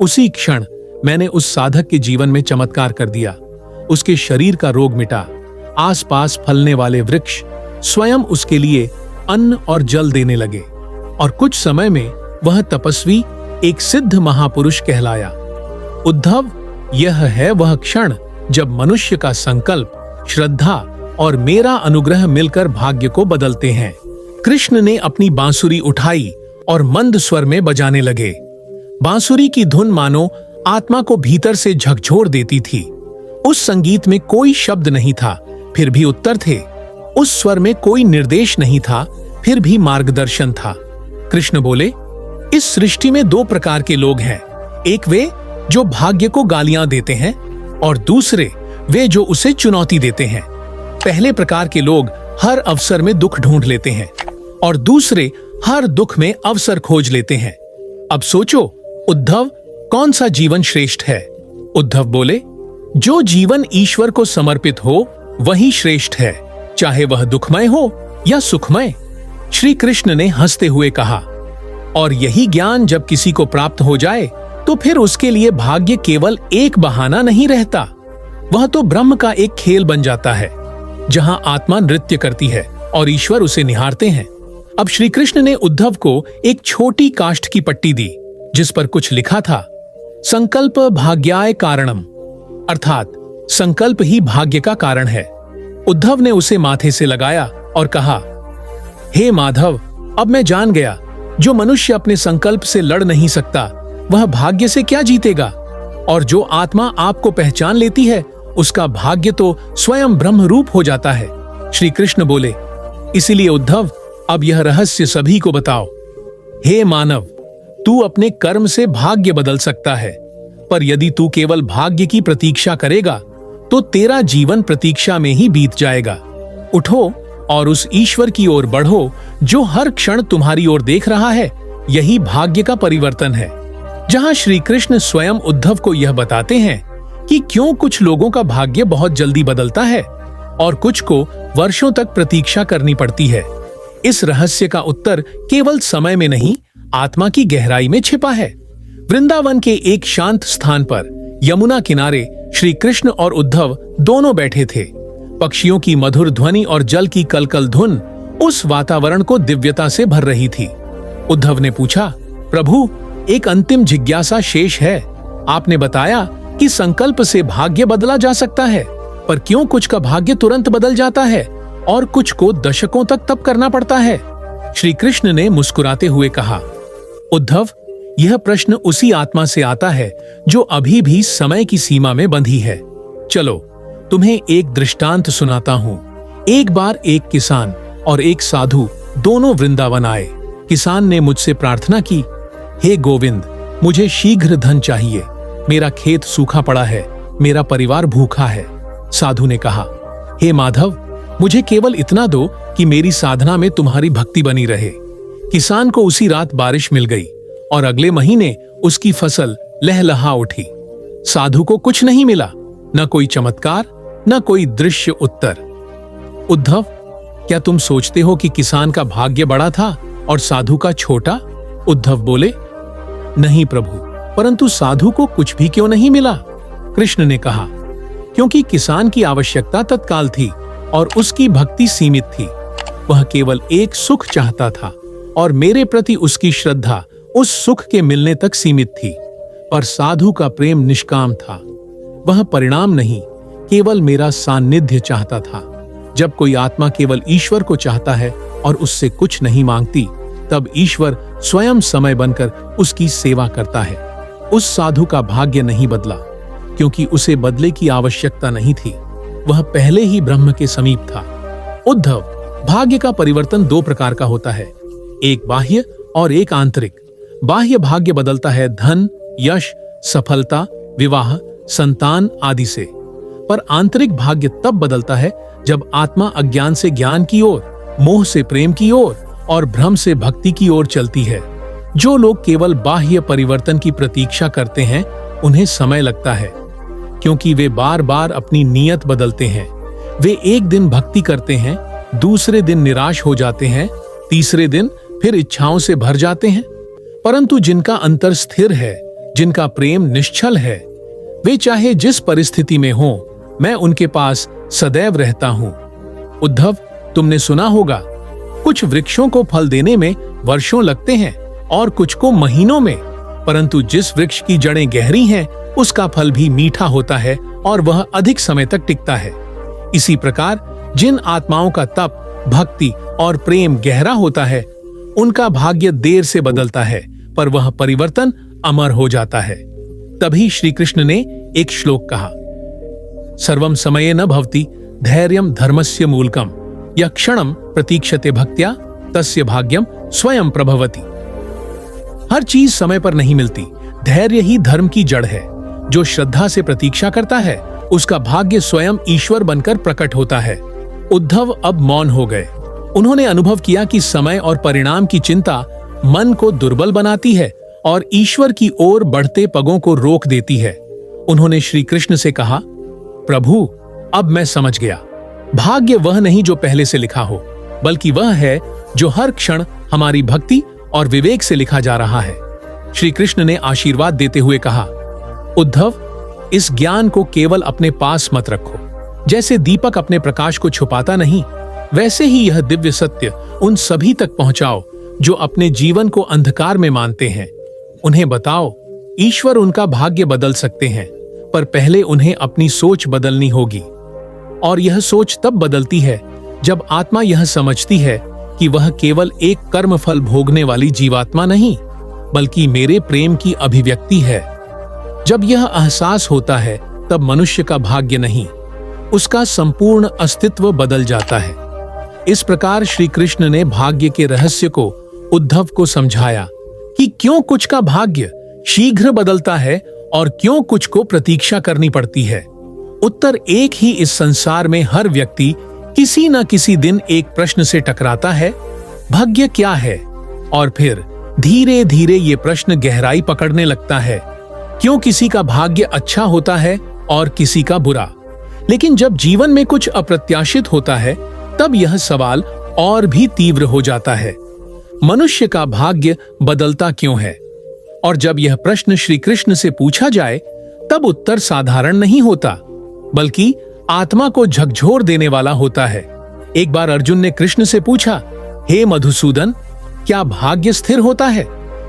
उसी क्षण मैंने उस साधक के जीवन में चमत्कार कर दिया। उसके शरीर का रोग मिटा। आसपास फलने वाले वृक्ष स्वयं उसके लिए अन्न और जल देने लगे और कुछ समय में वह तपस्वी एक सिद्ध महापुरुष कहलाया। उद्धव, यह है वह क्षण जब मनुष्य का संकल्प, श्रद्धा और मेरा अनुग्रह मिलकर भाग्य को बदलते हैं। कृष्ण ने अपनी बांसुरी उठाई और मंद स्वर में बजाने लगे। बांसुरी की धुन मानो आत्मा को भीतर से झकझोर देती थी। उस संगीत में कोई शब्द नहीं था, फिर भी उत्तर थे। उस स्वर में कोई निर्देश नहीं था, फिर भी मार्गदर्शन था। कृष्ण बोले, इस सृष्टि में दो प्रकार के लोग हैं। एक वे जो भाग्य को गालियां देते हैं और दूसरे वे जो उसे चुनौती देते हैं। पहले प्रकार के लोग हर अवसर में दुख ढूंढ लेते हैं और दूसरे हर दुख में अवसर खोज लेते हैं। अब सोचो उद्धव, कौन सा जीवन श्रेष्ठ है? उद्धव बोले, जो जीवन ईश्वर को समर्पित हो वही श्रेष्ठ है, चाहे वह दुखमय हो या सुखमय। श्री कृष्ण ने हंसते हुए कहा, और यही ज्ञान जब किसी को प्राप्त हो जाए तो फिर उसके लिए भाग्य केवल एक बहाना नहीं रहता, वह तो ब्रह्म का एक खेल बन जाता है जहां आत्मा नृत्य करती है और ईश्वर उसे निहारते हैं। अब श्री कृष्ण ने उद्धव को एक छोटी काष्ठ की पट्टी दी जिस पर कुछ लिखा था, संकल्प भाग्याय कारणम, अर्थात संकल्प ही भाग्य का कारण है। उद्धव ने उसे माथे से लगाया और कहा, हे माधव, अब मैं जान गया, जो मनुष्य अपने संकल्प से लड़ नहीं सकता वह भाग्य से क्या जीतेगा, और जो आत्मा आपको पहचान लेती है उसका भाग्य तो स्वयं ब्रह्म रूप हो जाता है। श्री कृष्ण बोले, इसीलिए उद्धव, अब यह रहस्य सभी को बताओ। हे मानव, तू अपने कर्म से भाग्य बदल सकता है, पर यदि तू केवल भाग्य की प्रतीक्षा करेगा तो तेरा जीवन प्रतीक्षा में ही बीत जाएगा। उठो और उस ईश्वर की ओर बढ़ो जो हर क्षण तुम्हारी ओर देख रहा है। यही भाग्य का परिवर्तन है। जहां श्री कृष्ण स्वयं उद्धव को यह बताते हैं कि क्यों कुछ लोगों का भाग्य बहुत जल्दी बदलता है और कुछ को वर्षों तक प्रतीक्षा करनी पड़ती है। इस रहस्य का उत्तर केवल समय में नहीं, आत्मा की गहराई में छिपा है। वृंदावन के एक शांत स्थान पर यमुना किनारे श्री कृष्ण और उद्धव दोनों बैठे थे। पक्षियों की मधुर ध्वनि और जल की कलकल धुन उस वातावरण को दिव्यता से भर रही थी। उद्धव ने पूछा, प्रभु, एक अंतिम जिज्ञासा शेष है। आपने बताया कि संकल्प से भाग्य बदला जा सकता है, पर क्यों कुछ का भाग्य तुरंत बदल जाता है और कुछ को दशकों तक तप करना पड़ता है? श्री कृष्ण ने मुस्कुराते हुए कहा, उद्धव, यह प्रश्न उसी आत्मा से आता है जो अभी भी समय की सीमा में बंधी है। चलो तुम्हें एक दृष्टांत सुनाता हूं। एक बार एक किसान और एक साधु दोनों वृंदावन आए। किसान ने मुझसे प्रार्थना की, हे गोविंद, मुझे शीघ्र धन चाहिए। मेरा खेत सूखा पड़ा है, मेरा परिवार भूखा है। साधु ने कहा, हे माधव, मुझे केवल इतना दो कि मेरी साधना में तुम्हारी भक्ति बनी रहे। किसान को उसी रात बारिश मिल गई और अगले महीने उसकी फसल लहलहा उठी। साधु को कुछ नहीं मिला, न कोई चमत्कार, न कोई दृश्य उत्तर। उद्धव, क्या तुम सोचते हो कि किसान का भाग्य बड़ा था और साधु का छोटा? उद्धव बोले, नहीं प्रभु, परंतु साधु को कुछ भी क्यों नहीं मिला? कृष्ण ने कहा, क्योंकि किसान की आवश्यकता तत्काल थी और उसकी भक्ति सीमित थी। वह केवल एक सुख चाहता था और मेरे प्रति उसकी श्रद्धा उस सुख के मिलने तक सीमित थी। पर साधु का प्रेम निष्काम था। वह परिणाम नहीं, केवल मेरा सान्निध्य चाहता था। जब कोई आत्मा केवल ईश्वर को चाहता है और उससे कुछ नहीं मांगती, तब ईश्वर स्वयं समय बनकर उसकी सेवा करता है। उस साधु का भाग्य नहीं बदला, क्योंकि उसे बदले की आवश्यकता नहीं थी। वह पहले ही ब्रह्म के समीप था। उद्धव, भाग्य का परिवर्तन दो प्रकार का होता है, एक बाह्य और एक आंतरिक। बाह्य भाग्य बदलता है धन, यश, सफलता, विवाह, संतान आदि से। पर आंतरिक भाग्य तब बदलता है जब आत्मा अज्ञान से ज्ञान की ओर, मोह से प्रेम की ओर और भ्रम से भक्ति की ओर चलती है। जो लोग केवल बाह्य परिवर्तन की प्रतीक्षा करते हैं, उन्हें समय लगता है, क्योंकि वे बार बार अपनी नीयत बदलते हैं। वे एक दिन भक्ति करते हैं, दूसरे दिन निराश हो जाते हैं, तीसरे दिन फिर इच्छाओं से भर जाते हैं। परंतु जिनका अंतर स्थिर है, जिनका प्रेम निश्चल है, वे चाहे जिस परिस्थिति में हों, मैं उनके पास सदैव रहता हूं। उद्धव, तुमने सुना होगा, कुछ वृक्षों को फल देने में वर्षों लगते हैं और कुछ को महीनों में, परंतु जिस वृक्ष की जड़ें गहरी हैं, उसका फल भी मीठा होता है और वह अधिक समय तक टिकता है। इसी प्रकार जिन आत्माओं का तप, भक्ति और प्रेम गहरा होता है, उनका भाग्य देर से बदलता है, पर वह परिवर्तन अमर हो जाता है। तभी श्री कृष्ण ने एक श्लोक कहा, सर्वम समये न भवति धैर्यम धर्मस्य मूलकम यः क्षणम प्रतीक्षते भक्त्या तस्य भाग्यम स्वयं प्रभवति। हर चीज समय पर नहीं मिलती। धैर्य ही धर्म की जड़ है। जो श्रद्धा से प्रतीक्षा करता है, उसका भाग्य स्वयं ईश्वर बनकर प्रकट होता है। उद्धव अब मौन हो गए। उन्होंने अनुभव किया कि समय और परिणाम की चिंता मन को दुर्बल बनाती है और ईश्वर की ओर बढ़ते पगों को रोक देती है। उन्होंने श्री कृष्ण से कहा, प्रभु, अब मैं समझ गया। भाग्य वह नहीं जो पहले से लिखा हो, बल्कि वह है जो हर क्षण हमारी भक्ति और विवेक से लिखा जा रहा है। श्री कृष्ण ने आशीर्वाद देते हुए कहा, उद्धव, इस ज्ञान को केवल अपने पास मत रखो। जैसे दीपक अपने प्रकाश को छुपाता नहीं, वैसे ही यह दिव्य सत्य उन सभी तक पहुंचाओ जो अपने जीवन को अंधकार में मानते हैं। उन्हें बताओ, ईश्वर उनका भाग्य बदल सकते हैं, पर पहले उन्हें अपनी सोच बदलनी होगी। और यह सोच तब बदलती है जब आत्मा यह समझती है कि वह केवल एक कर्म फल भोगने वाली जीवात्मा नहीं, बल्कि मेरे प्रेम की अभिव्यक्ति है। जब यह एहसास होता है, तब मनुष्य का भाग्य नहीं, उसका संपूर्ण अस्तित्व बदल जाता है। इस प्रकार श्री कृष्ण ने भाग्य के रहस्य को उद्धव को समझाया कि क्यों कुछ का भाग्य शीघ्र बदलता है और क्यों कुछ को प्रतीक्षा करनी पड़ती है। उत्तर एक ही। इस संसार में हर व्यक्ति किसी न किसी दिन एक प्रश्न से टकराता है, भाग्य क्या है? और फिर धीरे धीरे ये प्रश्न गहराई पकड़ने लगता है, क्यों किसी का भाग्य अच्छा होता है और किसी का बुरा। लेकिन जब जीवन में कुछ अप्रत्याशित होता है, तब यह सवाल और भी तीव्र हो जाता है, मनुष्य का भाग्य बदलता क्यों है? और जब यह प्रश्न श्री कृष्ण से पूछा जाए, तब उत्तर साधारण नहीं होता, बल्कि आत्मा को झकझोर देने वाला होता है। एक बार अर्जुन ने कृष्ण से पूछा, हे मधुसूदन, क्या भाग्य स्थिर होता है?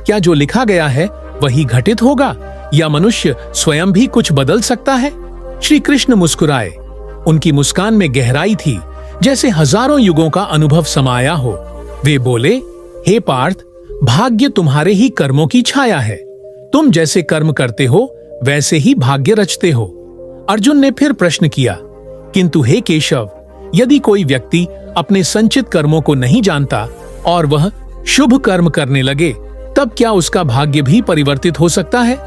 क्या जो लिखा गया है वही घटित होगा, या मनुष्य स्वयं भी कुछ बदल सकता है? श्री कृष्ण मुस्कुराए। उनकी मुस्कान में गहराई थी, जैसे हजारों युगों का अनुभव समाया हो। वे बोले, हे पार्थ, भाग्य तुम्हारे ही कर्मों की छाया है। तुम जैसे कर्म करते हो, वैसे ही भाग्य रचते हो। अर्जुन ने फिर प्रश्न किया, किंतु हे केशव, यदि कोई व्यक्ति अपने संचित कर्मों को नहीं जानता और वह शुभ कर्म करने लगे, तब क्या उसका भाग्य भी परिवर्तित हो सकता है?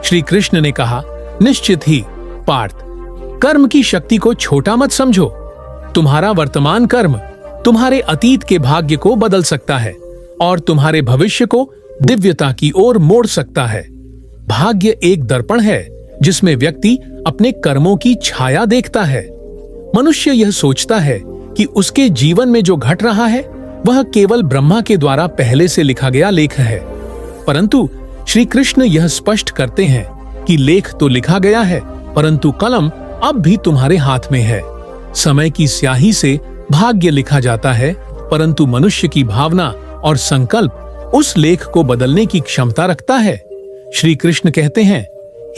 श्री कृष्ण ने कहा, निश्चित ही पार्थ, कर्म की शक्ति को छोटा मत समझो। तुम्हारा वर्तमान कर्म तुम्हारे अतीत के भाग्य को बदल सकता है और तुम्हारे भविष्य को दिव्यता की ओर मोड़ सकता है। भाग्य एक दर्पण है जिसमें व्यक्ति अपने कर्मों की छाया देखता है। मनुष्य यह सोचता है कि उसके जीवन में जो घट रहा है वह केवल ब्रह्मा के द्वारा पहले से लिखा गया लेख है, परंतु श्री कृष्ण यह स्पष्ट करते हैं कि लेख तो लिखा गया है, परंतु कलम अब भी तुम्हारे हाथ में है। समय की स्याही से भाग्य लिखा जाता है, परंतु मनुष्य की भावना और संकल्प उस लेख को बदलने की क्षमता रखता है। श्री कृष्ण कहते हैं,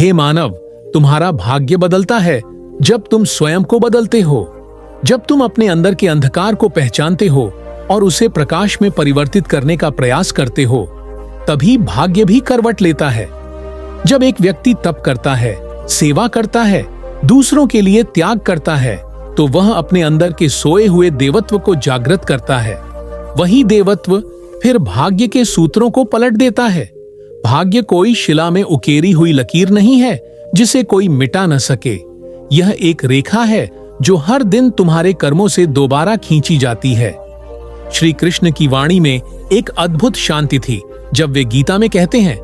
हे मानव, तुम्हारा भाग्य बदलता है जब तुम स्वयं को बदलते हो। जब तुम अपने अंदर के अंधकार को पहचानते हो और उसे प्रकाश में परिवर्तित करने का प्रयास करते हो, तभी भाग्य भी करवट लेता है। जब एक व्यक्ति तप करता है, सेवा करता है, दूसरों के लिए त्याग करता है, तो वह अपने अंदर के सोए हुए देवत्व को जागृत करता है। वही देवत्व फिर भाग्य के सूत्रों को पलट देता है। भाग्य कोई शिला में उकेरी हुई लकीर नहीं है जिसे कोई मिटा न सके। यह एक रेखा है जो हर दिन तुम्हारे कर्मों से दोबारा खींची जाती है। श्री कृष्ण की वाणी में एक अद्भुत शांति थी जब वे गीता में कहते हैं,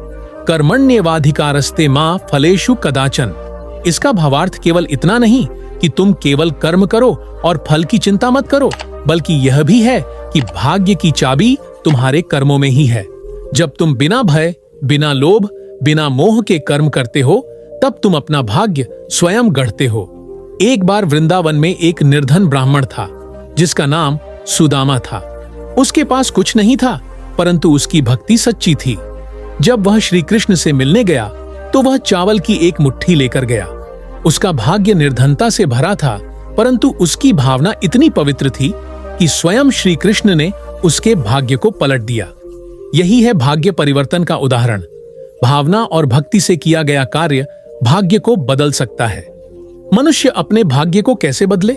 कर्मण्येवाधिकारस्ते मां फलेषु कदाचन। इसका भावार्थ केवल इतना नहीं कि तुम केवल कर्म करो और फल की चिंता मत करो, बल्कि यह भी है कि भाग्य की चाबी तुम्हारे कर्मों में ही है। जब तुम बिना भय, बिना लोभ, बिना मोह के कर्म करते हो, तब तुम अपना भाग्य स्वयं गढ़ते हो। एक बार वृंदावन में एक निर्धन ब्राह्मण था जिसका नाम सुदामा था। उसके पास कुछ नहीं था, परंतु उसकी भक्ति सच्ची थी। जब वह श्री कृष्ण से मिलने गया तो वह चावल की एक मुट्ठी लेकर गया। उसका भाग्य निर्धनता से भरा था, परंतु उसकी भावना इतनी पवित्र थी कि स्वयं श्री कृष्ण ने उसके भाग्य को पलट दिया। यही है भाग्य परिवर्तन का उदाहरण। भावना और भक्ति से किया गया कार्य भाग्य को बदल सकता है। मनुष्य अपने भाग्य को कैसे बदले?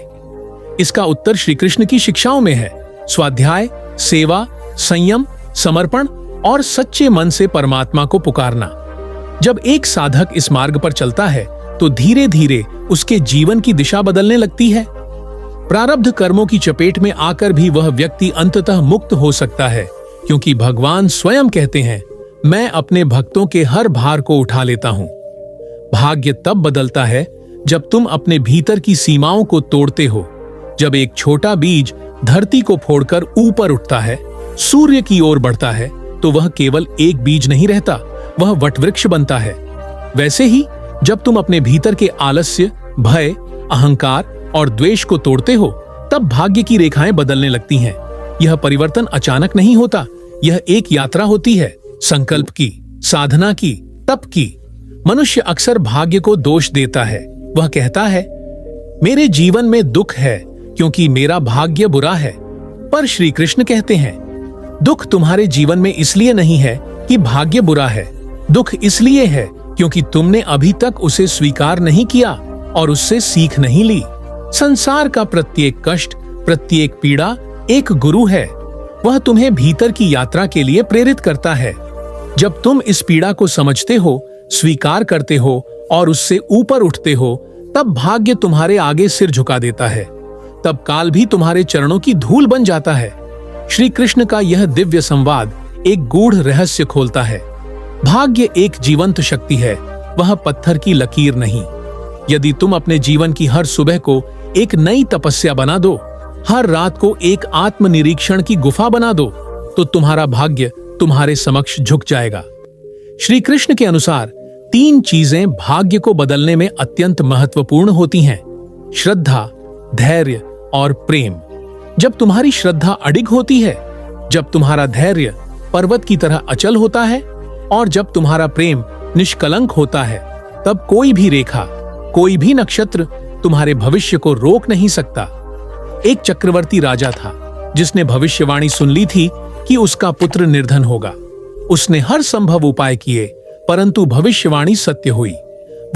इसका उत्तर श्री कृष्ण की शिक्षाओं में है। स्वाध्याय, सेवा, संयम, समर्पण और सच्चे मन से परमात्मा को पुकारना। जब एक साधक इस मार्ग पर चलता है तो धीरे धीरे उसके जीवन की दिशा बदलने लगती है। प्रारब्ध कर्मों की चपेट में आकर भी वह व्यक्ति अंततः मुक्त हो सकता है, क्योंकि भगवान स्वयं कहते हैं, मैं अपने भक्तों के हर भार को उठा लेता हूं। भाग्य तब बदलता है जब तुम अपने भीतर की सीमाओं को तोड़ते हो। जब एक छोटा बीज धरती को फोड़कर ऊपर उठता है, सूर्य की ओर बढ़ता है, तो वह केवल एक बीज नहीं रहता, वह वटवृक्ष बनता है। वैसे ही जब तुम अपने भीतर के आलस्य, भय, अहंकार और द्वेष को तोड़ते हो, तब भाग्य की रेखाएं बदलने लगती हैं। यह परिवर्तन अचानक नहीं होता, यह एक यात्रा होती है, संकल्प की, साधना की, तप की। मनुष्य अक्सर भाग्य को दोष देता है। वह कहता है, मेरे जीवन में दुख है क्योंकि मेरा भाग्य बुरा है। पर श्री कृष्ण कहते हैं, दुख तुम्हारे जीवन में इसलिए नहीं है कि भाग्य बुरा है। दुख इसलिए है क्योंकि तुमने अभी तक उसे स्वीकार नहीं किया और उससे सीख नहीं ली। संसार का प्रत्येक कष्ट, प्रत्येक पीड़ा एक गुरु है। वह तुम्हें भीतर की यात्रा के लिए प्रेरित करता है। जब तुम इस पीड़ा को समझते हो, स्वीकार करते हो और उससे ऊपर उठते हो, तब भाग्य तुम्हारे आगे सिर झुका देता है। तब काल भी तुम्हारे चरणों की धूल बन जाता है। श्री कृष्ण का यह दिव्य संवाद एक गूढ़ रहस्य खोलता है। भाग्य एक जीवंत शक्ति है, वह पत्थर की लकीर नहीं। यदि तुम अपने जीवन की हर सुबह को एक नई तपस्या बना दो, हर रात को एक आत्मनिरीक्षण की गुफा बना दो, तो तुम्हारा भाग्य तुम्हारे समक्ष झुक जाएगा। श्री कृष्ण के अनुसार 3 चीजें भाग्य को बदलने में अत्यंत महत्वपूर्ण होती हैं: श्रद्धा, धैर्य और प्रेम। जब तुम्हारी श्रद्धा अडिग होती है, जब तुम्हारा धैर्य पर्वत की तरह अचल होता है और जब तुम्हारा प्रेम निष्कलंक होता है, तब कोई भी रेखा, कोई भी नक्षत्र तुम्हारे भविष्य को रोक नहीं सकता। एक चक्रवर्ती राजा था जिसने भविष्यवाणी सुन ली थी कि उसका पुत्र निर्धन होगा। उसने हर संभव उपाय किए, परंतु भविष्यवाणी सत्य हुई।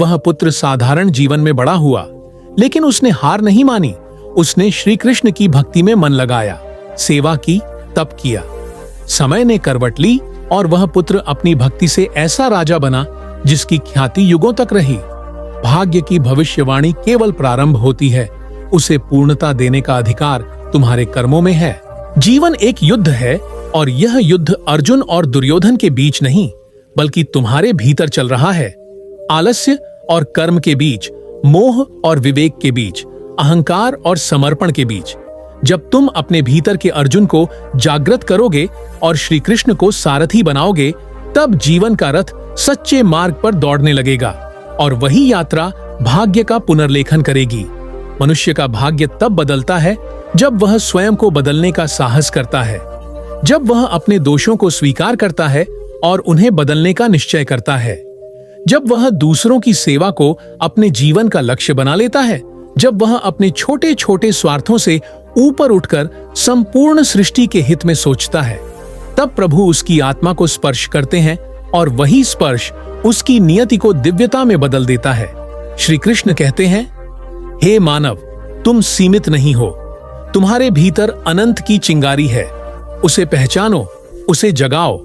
वह पुत्र साधारण जीवन में बड़ा हुआ, लेकिन उसने हार नहीं मानी। उसने श्री कृष्ण की भक्ति में मन लगाया, सेवा की, तप किया। समय ने करवट ली और वह पुत्र अपनी भक्ति से ऐसा राजा बना जिसकी ख्याति युगों तक रही। भाग्य की भविष्यवाणी केवल प्रारंभ होती है उसे पूर्णता देने का अधिकार तुम्हारे कर्मों में है। जीवन एक युद्ध है और यह युद्ध अर्जुन और दुर्योधन के बीच नहीं बल्कि तुम्हारे भीतर चल रहा है। आलस्य और कर्म के बीच, मोह और विवेक के बीच, अहंकार और समर्पण के बीच। जब तुम अपने भीतर के अर्जुन को जागृत करोगे और श्री कृष्ण को सारथी बनाओगे, तब जीवन का रथ सच्चे मार्ग पर दौड़ने लगेगा और वही यात्रा भाग्य का पुनर्लेखन करेगी। मनुष्य का भाग्य तब बदलता है जब वह स्वयं को बदलने का साहस करता है, जब वह अपने दोषों को स्वीकार करता है और उन्हें बदलने का निश्चय करता है, जब वह दूसरों की सेवा को अपने जीवन का लक्ष्य बना लेता है, जब वह अपने छोटे छोटे स्वार्थों से ऊपर उठकर संपूर्ण सृष्टि के हित में सोचता है। तब प्रभु उसकी आत्मा को स्पर्श करते हैं और वही स्पर्श उसकी नियति को दिव्यता में बदल देता है। श्री कृष्ण कहते हैं, हे मानव, तुम सीमित नहीं हो, तुम्हारे भीतर अनंत की चिंगारी है, उसे पहचानो, उसे जगाओ।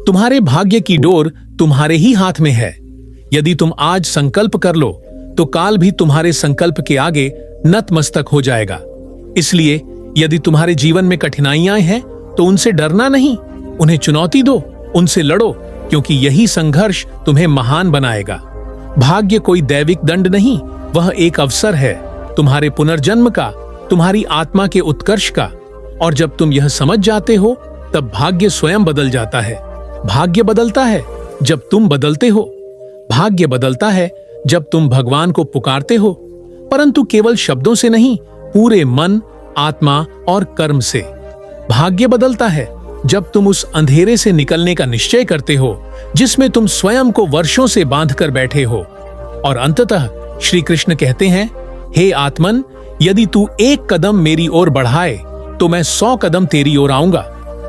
तुम्हारे भाग्य की डोर तुम्हारे ही हाथ में है। यदि तुम आज संकल्प कर लो तो काल भी तुम्हारे संकल्प के आगे नतमस्तक हो जाएगा। इसलिए यदि तुम्हारे जीवन में कठिनाइयां हैं तो उनसे डरना नहीं, उन्हें चुनौती दो, उनसे लड़ो, क्योंकि यही संघर्ष तुम्हें महान बनाएगा। भाग्य कोई दैविक दंड नहीं, वह एक अवसर है तुम्हारे पुनर्जन्म का, तुम्हारी आत्मा के उत्कर्ष का। और जब तुम यह समझ जाते हो तब भाग्य स्वयं बदल जाता है। भाग्य बदलता है जब तुम बदलते हो। भाग्य बदलता है जब तुम भगवान को पुकारते हो, परंतु केवल शब्दों से नहीं, पूरे मन, आत्मा और कर्म से। भाग्य बदलता है जब तुम उस अंधेरे से निकलने का निश्चय करते हो जिसमें तुम स्वयं को वर्षों से बांधकर बैठे हो। और अंततः श्री कृष्ण कहते हैं, हे आत्मन, यदि तू एक कदम मेरी ओर बढ़ाए तो मैं 100 कदम तेरी ओर आऊंगा।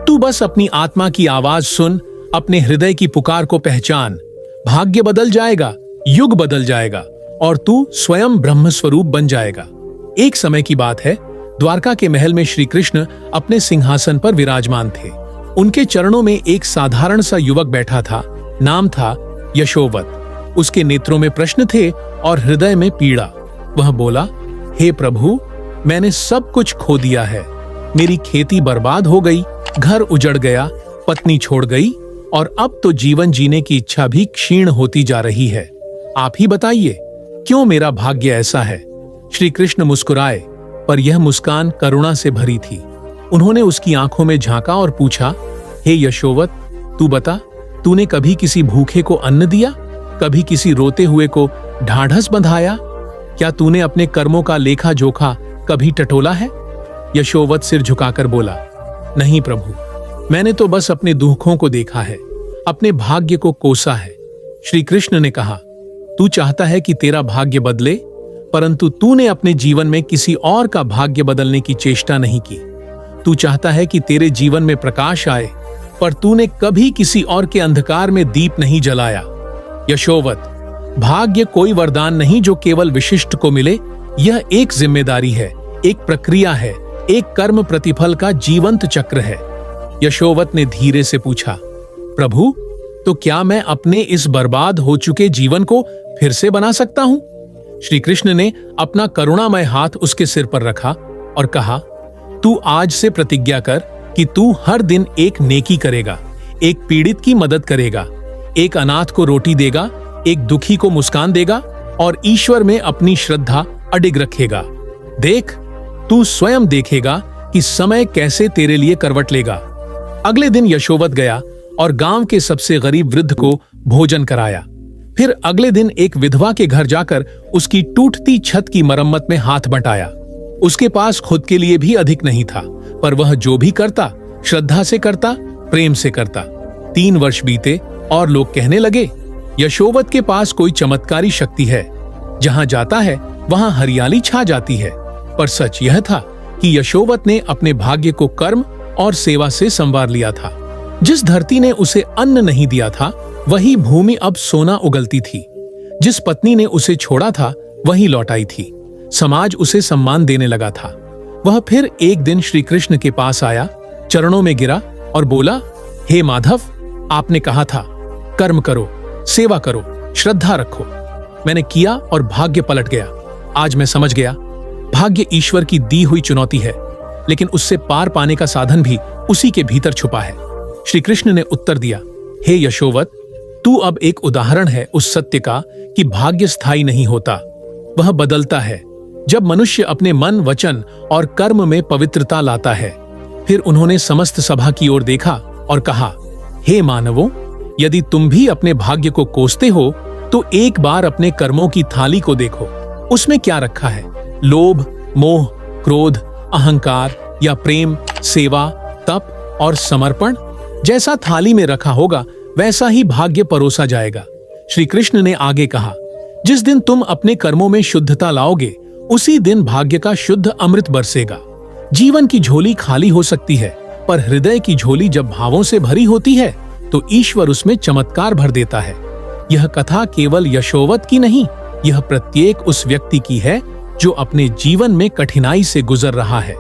तू बस अपनी आत्मा की आवाज सुन, अपने हृदय की पुकार को पहचान। भाग्य बदल जाएगा, युग बदल जाएगा और तू स्वयं ब्रह्म स्वरूप बन जाएगा। एक समय की बात है, द्वारका के महल में श्री कृष्ण अपने सिंहासन पर विराजमान थे। उनके चरणों में एक साधारण सा युवक बैठा था। नाम था यशोवत। उसके नेत्रों में प्रश्न थे और हृदय में पीड़ा। वह बोला, हे प्रभु, मैंने सब कुछ खो दिया है। मेरी खेती बर्बाद हो गई, घर उजड़ गया, पत्नी छोड़ गई और अब तो जीवन जीने की इच्छा भी क्षीण होती जा रही है। आप ही बताइए, क्यों मेरा भाग्य ऐसा है? श्री कृष्ण मुस्कुराए, पर यह मुस्कान करुणा से भरी थी। उन्होंने उसकी आंखों में झांका और पूछा, हे यशोवत, तू बता, तूने कभी किसी भूखे को अन्न दिया? कभी किसी रोते हुए को ढाढ़स बंधाया? क्या तूने अपने कर्मों का लेखा जोखा कभी टटोला है? यशोवत सिर झुकाकर बोला, नहीं प्रभु, मैंने तो बस अपने दुखों को देखा है, अपने भाग्य को कोसा है। श्री कृष्ण ने कहा, तू चाहता है कि तेरा भाग्य बदले, परंतु तूने अपने जीवन में किसी और का भाग्य बदलने की चेष्टा नहीं की। तू चाहता है कि तेरे जीवन में प्रकाश आए, पर तूने कभी किसी और के अंधकार में दीप नहीं जलाया। यशोवत, भाग्य कोई वरदान नहीं जो केवल विशिष्ट को मिले। यह एक जिम्मेदारी है, एक प्रक्रिया है, एक कर्म प्रतिफल का जीवंत चक्र है। यशोवत ने धीरे से पूछा, प्रभु, तो क्या मैं अपने इस बर्बाद हो चुके जीवन को फिर से बना सकता हूं? श्री कृष्ण ने अपना करुणामय हाथ उसके सिर पर रखा और कहा, तू आज से प्रतिज्ञा कर कि तू हर दिन एक नेकी करेगा, एक पीड़ित की मदद करेगा, एक अनाथ को रोटी देगा, एक दुखी को मुस्कान देगा और ईश्वर में अपनी श्रद्धा अडिग रखेगा। देख, तू स्वयं देखेगा कि समय कैसे तेरे लिए करवट लेगा। अगले दिन यशोवत गया और गांव के सबसे गरीब वृद्ध को भोजन कराया। फिर अगले दिन एक विधवा के घर जाकर उसकी टूटती छत की मरम्मत में हाथ बटाया। उसके पास खुद के लिए भी अधिक नहीं था, पर वह जो भी करता श्रद्धा से करता, प्रेम से करता। 3 वर्ष बीते और लोग कहने लगे, यशोवत के पास कोई चमत्कारी शक्ति है, जहां जाता है वहां हरियाली छा जाती है। पर सच यह था कि यशोवत ने अपने भाग्य को कर्म और सेवा से संवार लिया था। जिस धरती ने उसे अन्न नहीं दिया था, वही भूमि अब सोना उगलती थी। जिस पत्नी ने उसे छोड़ा था, वही लौटाई थी। समाज उसे सम्मान देने लगा था। वह फिर एक दिन श्री कृष्ण के पास आया, चरणों में गिरा और बोला, हे माधव, आपने कहा था कर्म करो, सेवा करो, श्रद्धा रखो। मैंने किया और भाग्य पलट गया। आज मैं समझ गया, भाग्य ईश्वर की दी हुई चुनौती है, लेकिन उससे पार पाने का साधन भी उसी के भीतर छुपा है। श्री कृष्ण ने उत्तर दिया, हे यशोवत, तू अब एक उदाहरण है उस सत्य का कि भाग्य स्थायी नहीं होता, वह बदलता है जब मनुष्य अपने मन, वचन और कर्म में पवित्रता लाता है। फिर उन्होंने समस्त सभा की ओर देखा और कहा, हे मानवों, यदि तुम भी अपने भाग्य को कोसते हो तो एक बार अपने कर्मों की थाली को देखो, उसमें क्या रखा है। लोभ, मोह, क्रोध, अहंकार या प्रेम, सेवा, तप और समर्पण जैसा थाली में रखा होगा वैसा ही भाग्य परोसा जाएगा। श्री कृष्ण ने आगे कहा, जिस दिन तुम अपने कर्मों में शुद्धता लाओगे उसी दिन भाग्य का शुद्ध अमृत बरसेगा। जीवन की झोली खाली हो सकती है, पर हृदय की झोली जब भावों से भरी होती है तो ईश्वर उसमें चमत्कार भर देता है। यह कथा केवल यशोवत की नहीं, यह प्रत्येक उस व्यक्ति की है जो अपने जीवन में कठिनाई से गुजर रहा है,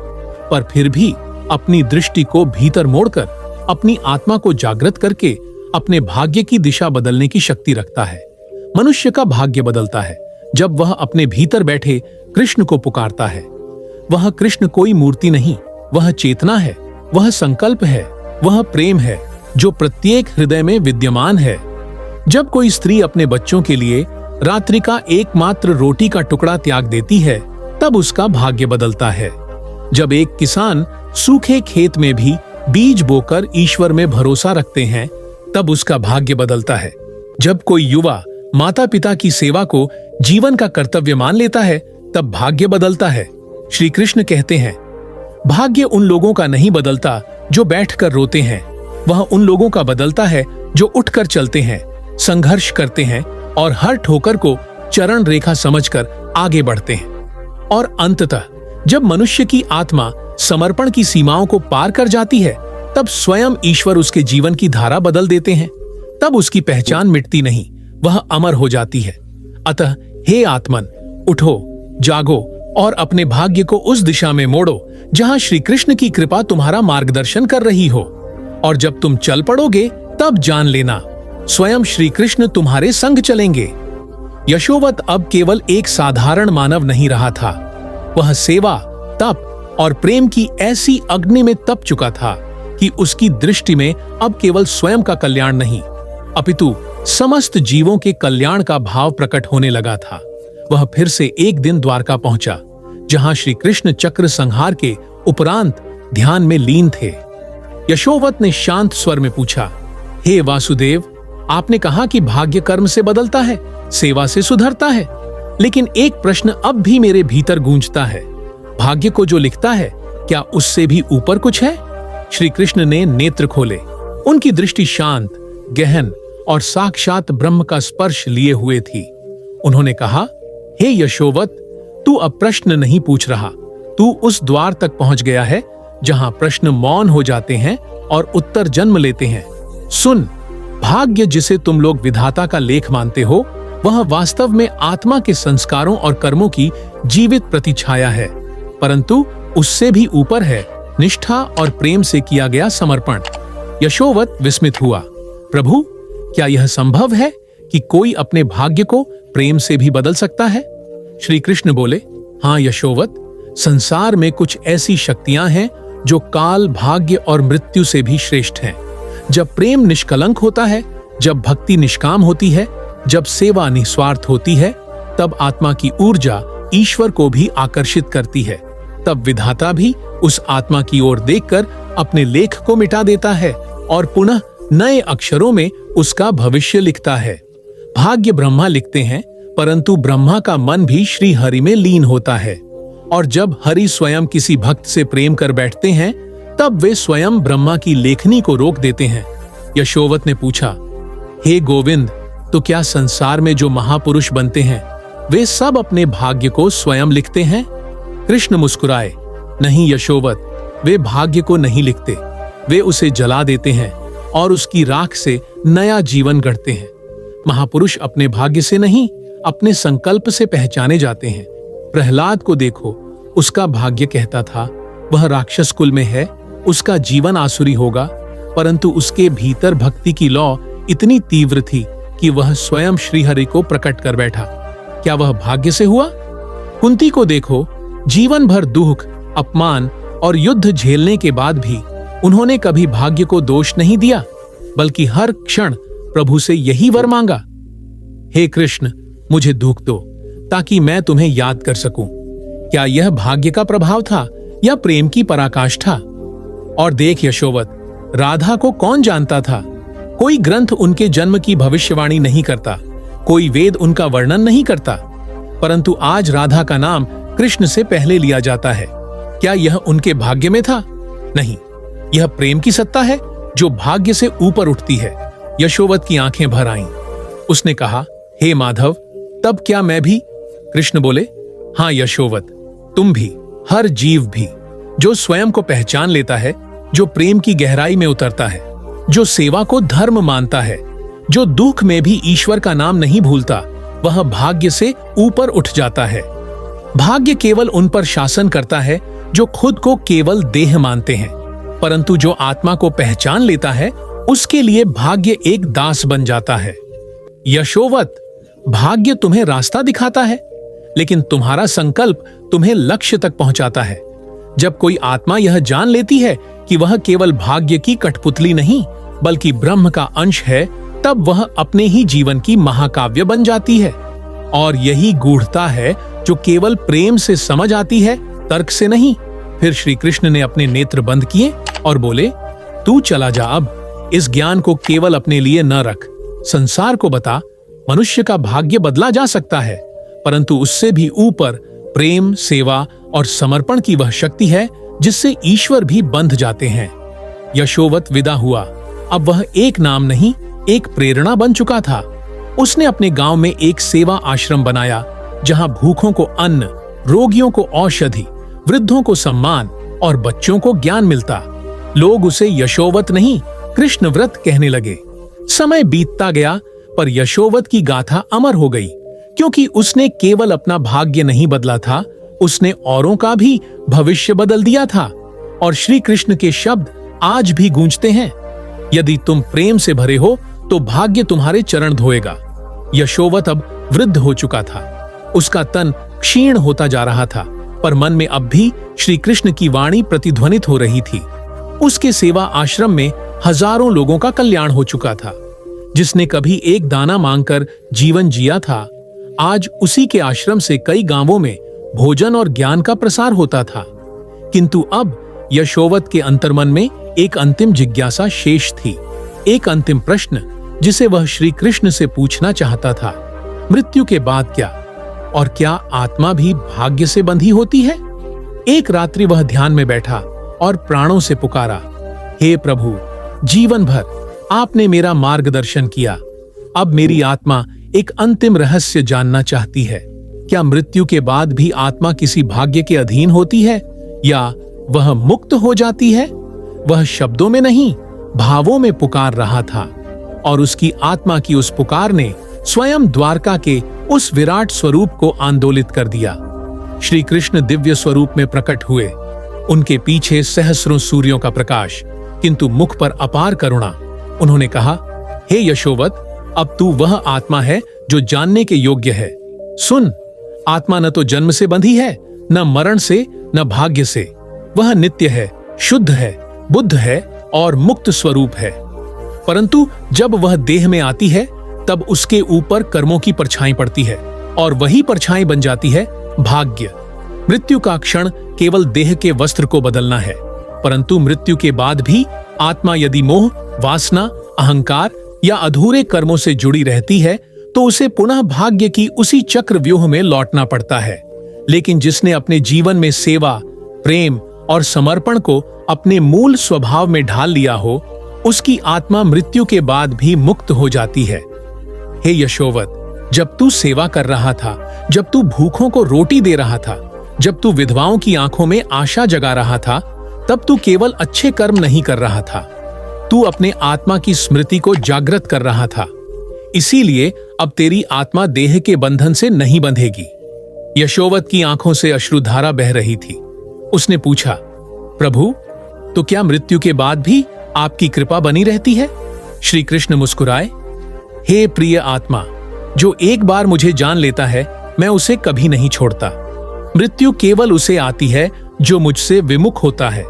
पर फिर भी अपनी दृष्टि को भीतर मोड़कर अपनी आत्मा को जागृत करके अपने भाग्य की दिशा बदलने की शक्ति रखता है। मनुष्य का भाग्य बदलता है जब वह अपने भीतर बैठे कृष्ण को पुकारता है। वह कृष्ण कोई मूर्ति नहीं, वह चेतना है, वह संकल्प है, वह प्रेम है जो प्रत्येक हृदय में विद्यमान है। जब कोई स्त्री अपने बच्चों के लिए रात्रि का एकमात्र रोटी का टुकड़ा त्याग देती है तब उसका भाग्य बदलता है। जब एक किसान सूखे खेत में भी बीज बोकर ईश्वर में भरोसा रखते हैं तब उसका भाग्य बदलता है। जब कोई युवा माता पिता की सेवा को जीवन का कर्तव्य मान लेता है तब भाग्य बदलता है। श्री कृष्ण कहते हैं, भाग्य उन लोगों का नहीं बदलता जो बैठकर रोते हैं, वह उन लोगों का बदलता है जो उठकर चलते हैं, संघर्ष करते हैं और हर ठोकर को चरण रेखा समझकर आगे बढ़ते हैं। और अंततः जब मनुष्य की आत्मा समर्पण की सीमाओं को पार कर जाती है तब स्वयं ईश्वर उसके जीवन की धारा बदल देते हैं। तब उसकी पहचान मिटती नहीं, वह अमर हो जाती है। अतः हे आत्मन, उठो, जागो और अपने भाग्य को उस दिशा में मोड़ो जहां श्री कृष्ण की कृपा तुम्हारा मार्गदर्शन कर रही हो। और जब तुम चल पड़ोगे तब जान लेना, स्वयं श्री कृष्ण तुम्हारे संग चलेंगे। यशोवत अब केवल एक साधारण मानव नहीं रहा था, वह सेवा, तप और प्रेम की ऐसी अग्नि में तप चुका था कि उसकी दृष्टि में अब केवल स्वयं का कल्याण नहीं अपितु समस्त जीवों के कल्याण का भाव प्रकट होने लगा था। वह फिर से एक दिन द्वारका पहुंचा जहां श्री कृष्ण चक्र संहार के उपरांत ध्यान में लीन थे। यशोवत ने शांत स्वर में पूछा, हे वासुदेव, आपने कहा कि भाग्य कर्म से बदलता है, सेवा से सुधरता है, लेकिन एक प्रश्न अब भी मेरे भीतर गूंजता है, भाग्य को जो लिखता है क्या उससे भी ऊपर कुछ है? श्री कृष्ण ने नेत्र खोले, उनकी दृष्टि शांत, गहन और साक्षात ब्रह्म का स्पर्श लिए हुए थी। उन्होंने कहा, हे यशोवत, तू अब प्रश्न नहीं पूछ रहा, तू उस द्वार तक पहुंच गया है जहां प्रश्न मौन हो जाते हैं और उत्तर जन्म लेते हैं। सुन, भाग्य जिसे तुम लोग विधाता का लेख मानते हो वह वास्तव में आत्मा के संस्कारों और कर्मों की जीवित प्रतिछाया है, परंतु उससे भी ऊपर है निष्ठा और प्रेम से किया गया समर्पण। यशोवत विस्मित हुआ, प्रभु, क्या यह संभव है कि कोई अपने भाग्य को प्रेम से भी बदल सकता है? श्री कृष्ण बोले, हाँ यशोवत, संसार में कुछ ऐसी शक्तियां हैं जो काल, भाग्य और मृत्यु से भी श्रेष्ठ हैं। जब प्रेम निष्कलंक होता है, जब भक्ति निष्काम होती है, जब सेवा निस्वार्थ होती है, तब आत्मा की ऊर्जा ईश्वर को भी आकर्षित करती है। तब विधाता भी उस आत्मा की ओर देखकर अपने लेख को मिटा देता है और पुनः नए अक्षरों में उसका भविष्य लिखता है। भाग्य ब्रह्मा लिखते हैं, परंतु ब्रह्मा का मन भी श्री हरि में लीन होता है। और जब हरि स्वयं किसी भक्त से प्रेम कर बैठते हैं तब वे स्वयं ब्रह्मा की लेखनी को रोक देते हैं। यशोवत ने पूछा, हे गोविंद, तो क्या संसार में जो महापुरुष बनते हैं वे सब अपने भाग्य को स्वयं लिखते हैं? कृष्ण मुस्कुराए, नहीं यशोवत, वे भाग्य को नहीं लिखते, वे उसे जला देते हैं और उसकी राख से नया जीवन गढ़ते हैं। महापुरुष अपने भाग्य से नहीं, अपने संकल्प से पहचाने जाते हैं। प्रहलाद को देखो, उसका भाग्य कहता था वह राक्षस कुल में है, उसका जीवन आसुरी होगा, परंतु उसके भीतर भक्ति की लौ इतनी तीव्र थी कि वह स्वयं श्रीहरि को प्रकट कर बैठा। क्या वह भाग्य से हुआ? कुंती को देखो, जीवन भर दुख, अपमान और युद्ध झेलने के बाद भी उन्होंने कभी भाग्य को दोष नहीं दिया, बल्कि हर क्षण प्रभु से यही वर मांगा, हे कृष्ण, मुझे दुख दो ताकि मैं तुम्हें याद कर सकूं। क्या यह भाग्य का प्रभाव था या प्रेम की पराकाष्ठा? और देख यशोवत, राधा को कौन जानता था? कोई ग्रंथ उनके जन्म की भविष्यवाणी नहीं करता, कोई वेद उनका वर्णन नहीं करता, परंतु आज राधा का नाम कृष्ण से पहले लिया जाता है। क्या यह उनके भाग्य में था? नहीं, यह प्रेम की सत्ता है जो भाग्य से ऊपर उठती है। यशोवत की आंखें भर आईं। उसने कहा, हे माधव, तब क्या मैं भी? कृष्ण बोले, हां यशोवत, तुम भी, हर जीव भी, जो स्वयं को पहचान लेता है, जो प्रेम की गहराई में उतरता है, जो सेवा को धर्म मानता है, जो दुख में भी ईश्वर का नाम नहीं भूलता, वह भाग्य से ऊपर उठ जाता है। भाग्य केवल उन पर शासन करता है जो खुद को केवल देह मानते हैं, परंतु जो आत्मा को पहचान लेता है, उसके लिए भाग्य एक दास बन जाता है। यशोवत, भाग्य तुम्हें रास्ता दिखाता है, लेकिन तुम्हारा संकल्प तुम्हें लक्ष्य तक पहुंचाता है। जब कोई आत्मा यह जान लेती है कि वह केवल भाग्य की कठपुतली नहीं, बल्कि ब्रह्म का अंश है, तब वह अपने ही जीवन की महाकाव्य बन जाती है। और यही गूढ़ता है जो केवल प्रेम से समझ आती है, तर्क से नहीं। फिर श्री कृष्ण ने अपने नेत्र बंद किए और बोले, तू चला जा अब, इस ज्ञान को केवल अपने लिए न रख, संसार को बता। मनुष्य का भाग्य बदला जा सकता है, परंतु उससे भी ऊपर प्रेम, सेवा और समर्पण की वह शक्ति है जिससे ईश्वर भी बंध जाते हैं। यशोवत विदा हुआ। अब वह एक नाम नहीं, एक प्रेरणा बन चुका था। उसने अपने गांव में एक सेवा आश्रम बनाया, जहां भूखों को अन्न, रोगियों को औषधि, वृद्धों को सम्मान और बच्चों को ज्ञान मिलता। लोग उसे यशोवत नहीं, कृष्ण व्रत कहने लगे। समय बीतता गया, पर यशोवत की गाथा अमर हो गई, क्योंकि उसने केवल अपना भाग्य नहीं बदला था, उसने औरों का भी भविष्य बदल दिया था। और श्री कृष्ण के शब्द आज भी गूंजते हैं, यदि तुम प्रेम से भरे हो तो भाग्य तुम्हारे चरण धोएगा। यशोवत अब वृद्ध हो चुका था, उसका तन क्षीण होता जा रहा था, पर मन में अब भी श्री कृष्ण की वाणी प्रतिध्वनित हो रही थी। उसके सेवा आश्रम में हजारों लोगों का कल्याण हो चुका था। जिसने कभी एक दाना मांगकर जीवन जिया था, आज उसी के आश्रम से कई गांवों में भोजन और ज्ञान का प्रसार होता था। किंतु अब यशोवत के अंतर्मन में एक अंतिम जिज्ञासा शेष थी, एक अंतिम प्रश्न जिसे वह श्री कृष्ण से पूछना चाहता था। मृत्यु के बाद क्या? और क्या आत्मा भी भाग्य से बंधी होती है? एक रात्रि वह ध्यान में बैठा और प्राणों से पुकारा, हे प्रभु, जीवन भर आपने मेरा मार्गदर्शन किया। अब मेरी आत्मा एक अंतिम रहस्य जानना चाहती है। क्या मृत्यु के बाद भी आत्मा किसी भाग्य के अधीन होती है या वह मुक्त हो जाती है? वह शब्दों में नहीं, भावों में पुकार रहा था, और उसकी आत्मा की उस पुकार ने स्वयं द्वारका के उस विराट स्वरूप को आंदोलित कर दिया। श्री कृष्ण दिव्य स्वरूप में प्रकट हुए। उनके पीछे सहस्रों सूर्यों का प्रकाश, किंतु मुख पर अपार करुणा। उन्होंने कहा, हे यशोवत, अब तू वह आत्मा है जो जानने के योग्य है। सुन, आत्मा न तो जन्म से बंधी है, न मरण से, न भाग्य से। वह नित्य है, शुद्ध है, बुद्ध है और मुक्त स्वरूप है। परंतु जब वह देह में आती है, तब उसके ऊपर कर्मों की परछाई पड़ती है, और वही परछाई बन जाती है भाग्य। मृत्यु का क्षण केवल देह के वस्त्र को बदलना है, परंतु मृत्यु के बाद भी आत्मा यदि मोह, वासना, अहंकार या अधूरे कर्मों से जुड़ी रहती है, तो उसे पुनः भाग्य की उसी चक्रव्यूह में लौटना पड़ता है। लेकिन जिसने अपने जीवन में सेवा, प्रेम और समर्पण को अपने मूल स्वभाव में ढाल लिया हो, उसकी आत्मा मृत्यु के बाद भी मुक्त हो जाती है। हे यशोवत, जब तू सेवा कर रहा था, जब तू भूखों को रोटी दे रहा था, जब तू विधवाओं की आंखों में आशा जगा रहा था, तब तू केवल अच्छे कर्म नहीं कर रहा था, तू अपने आत्मा की स्मृति को जागृत कर रहा था। इसीलिए अब तेरी आत्मा देह के बंधन से नहीं बंधेगी। यशोवत की आंखों से अश्रुधारा बह रही थी। उसने पूछा, प्रभु, तो क्या मृत्यु के बाद भी आपकी कृपा बनी रहती है? श्री कृष्ण मुस्कुराए, हे प्रिय आत्मा, जो एक बार मुझे जान लेता है, मैं उसे कभी नहीं छोड़ता। मृत्यु केवल उसे आती है जो मुझसे विमुख होता है,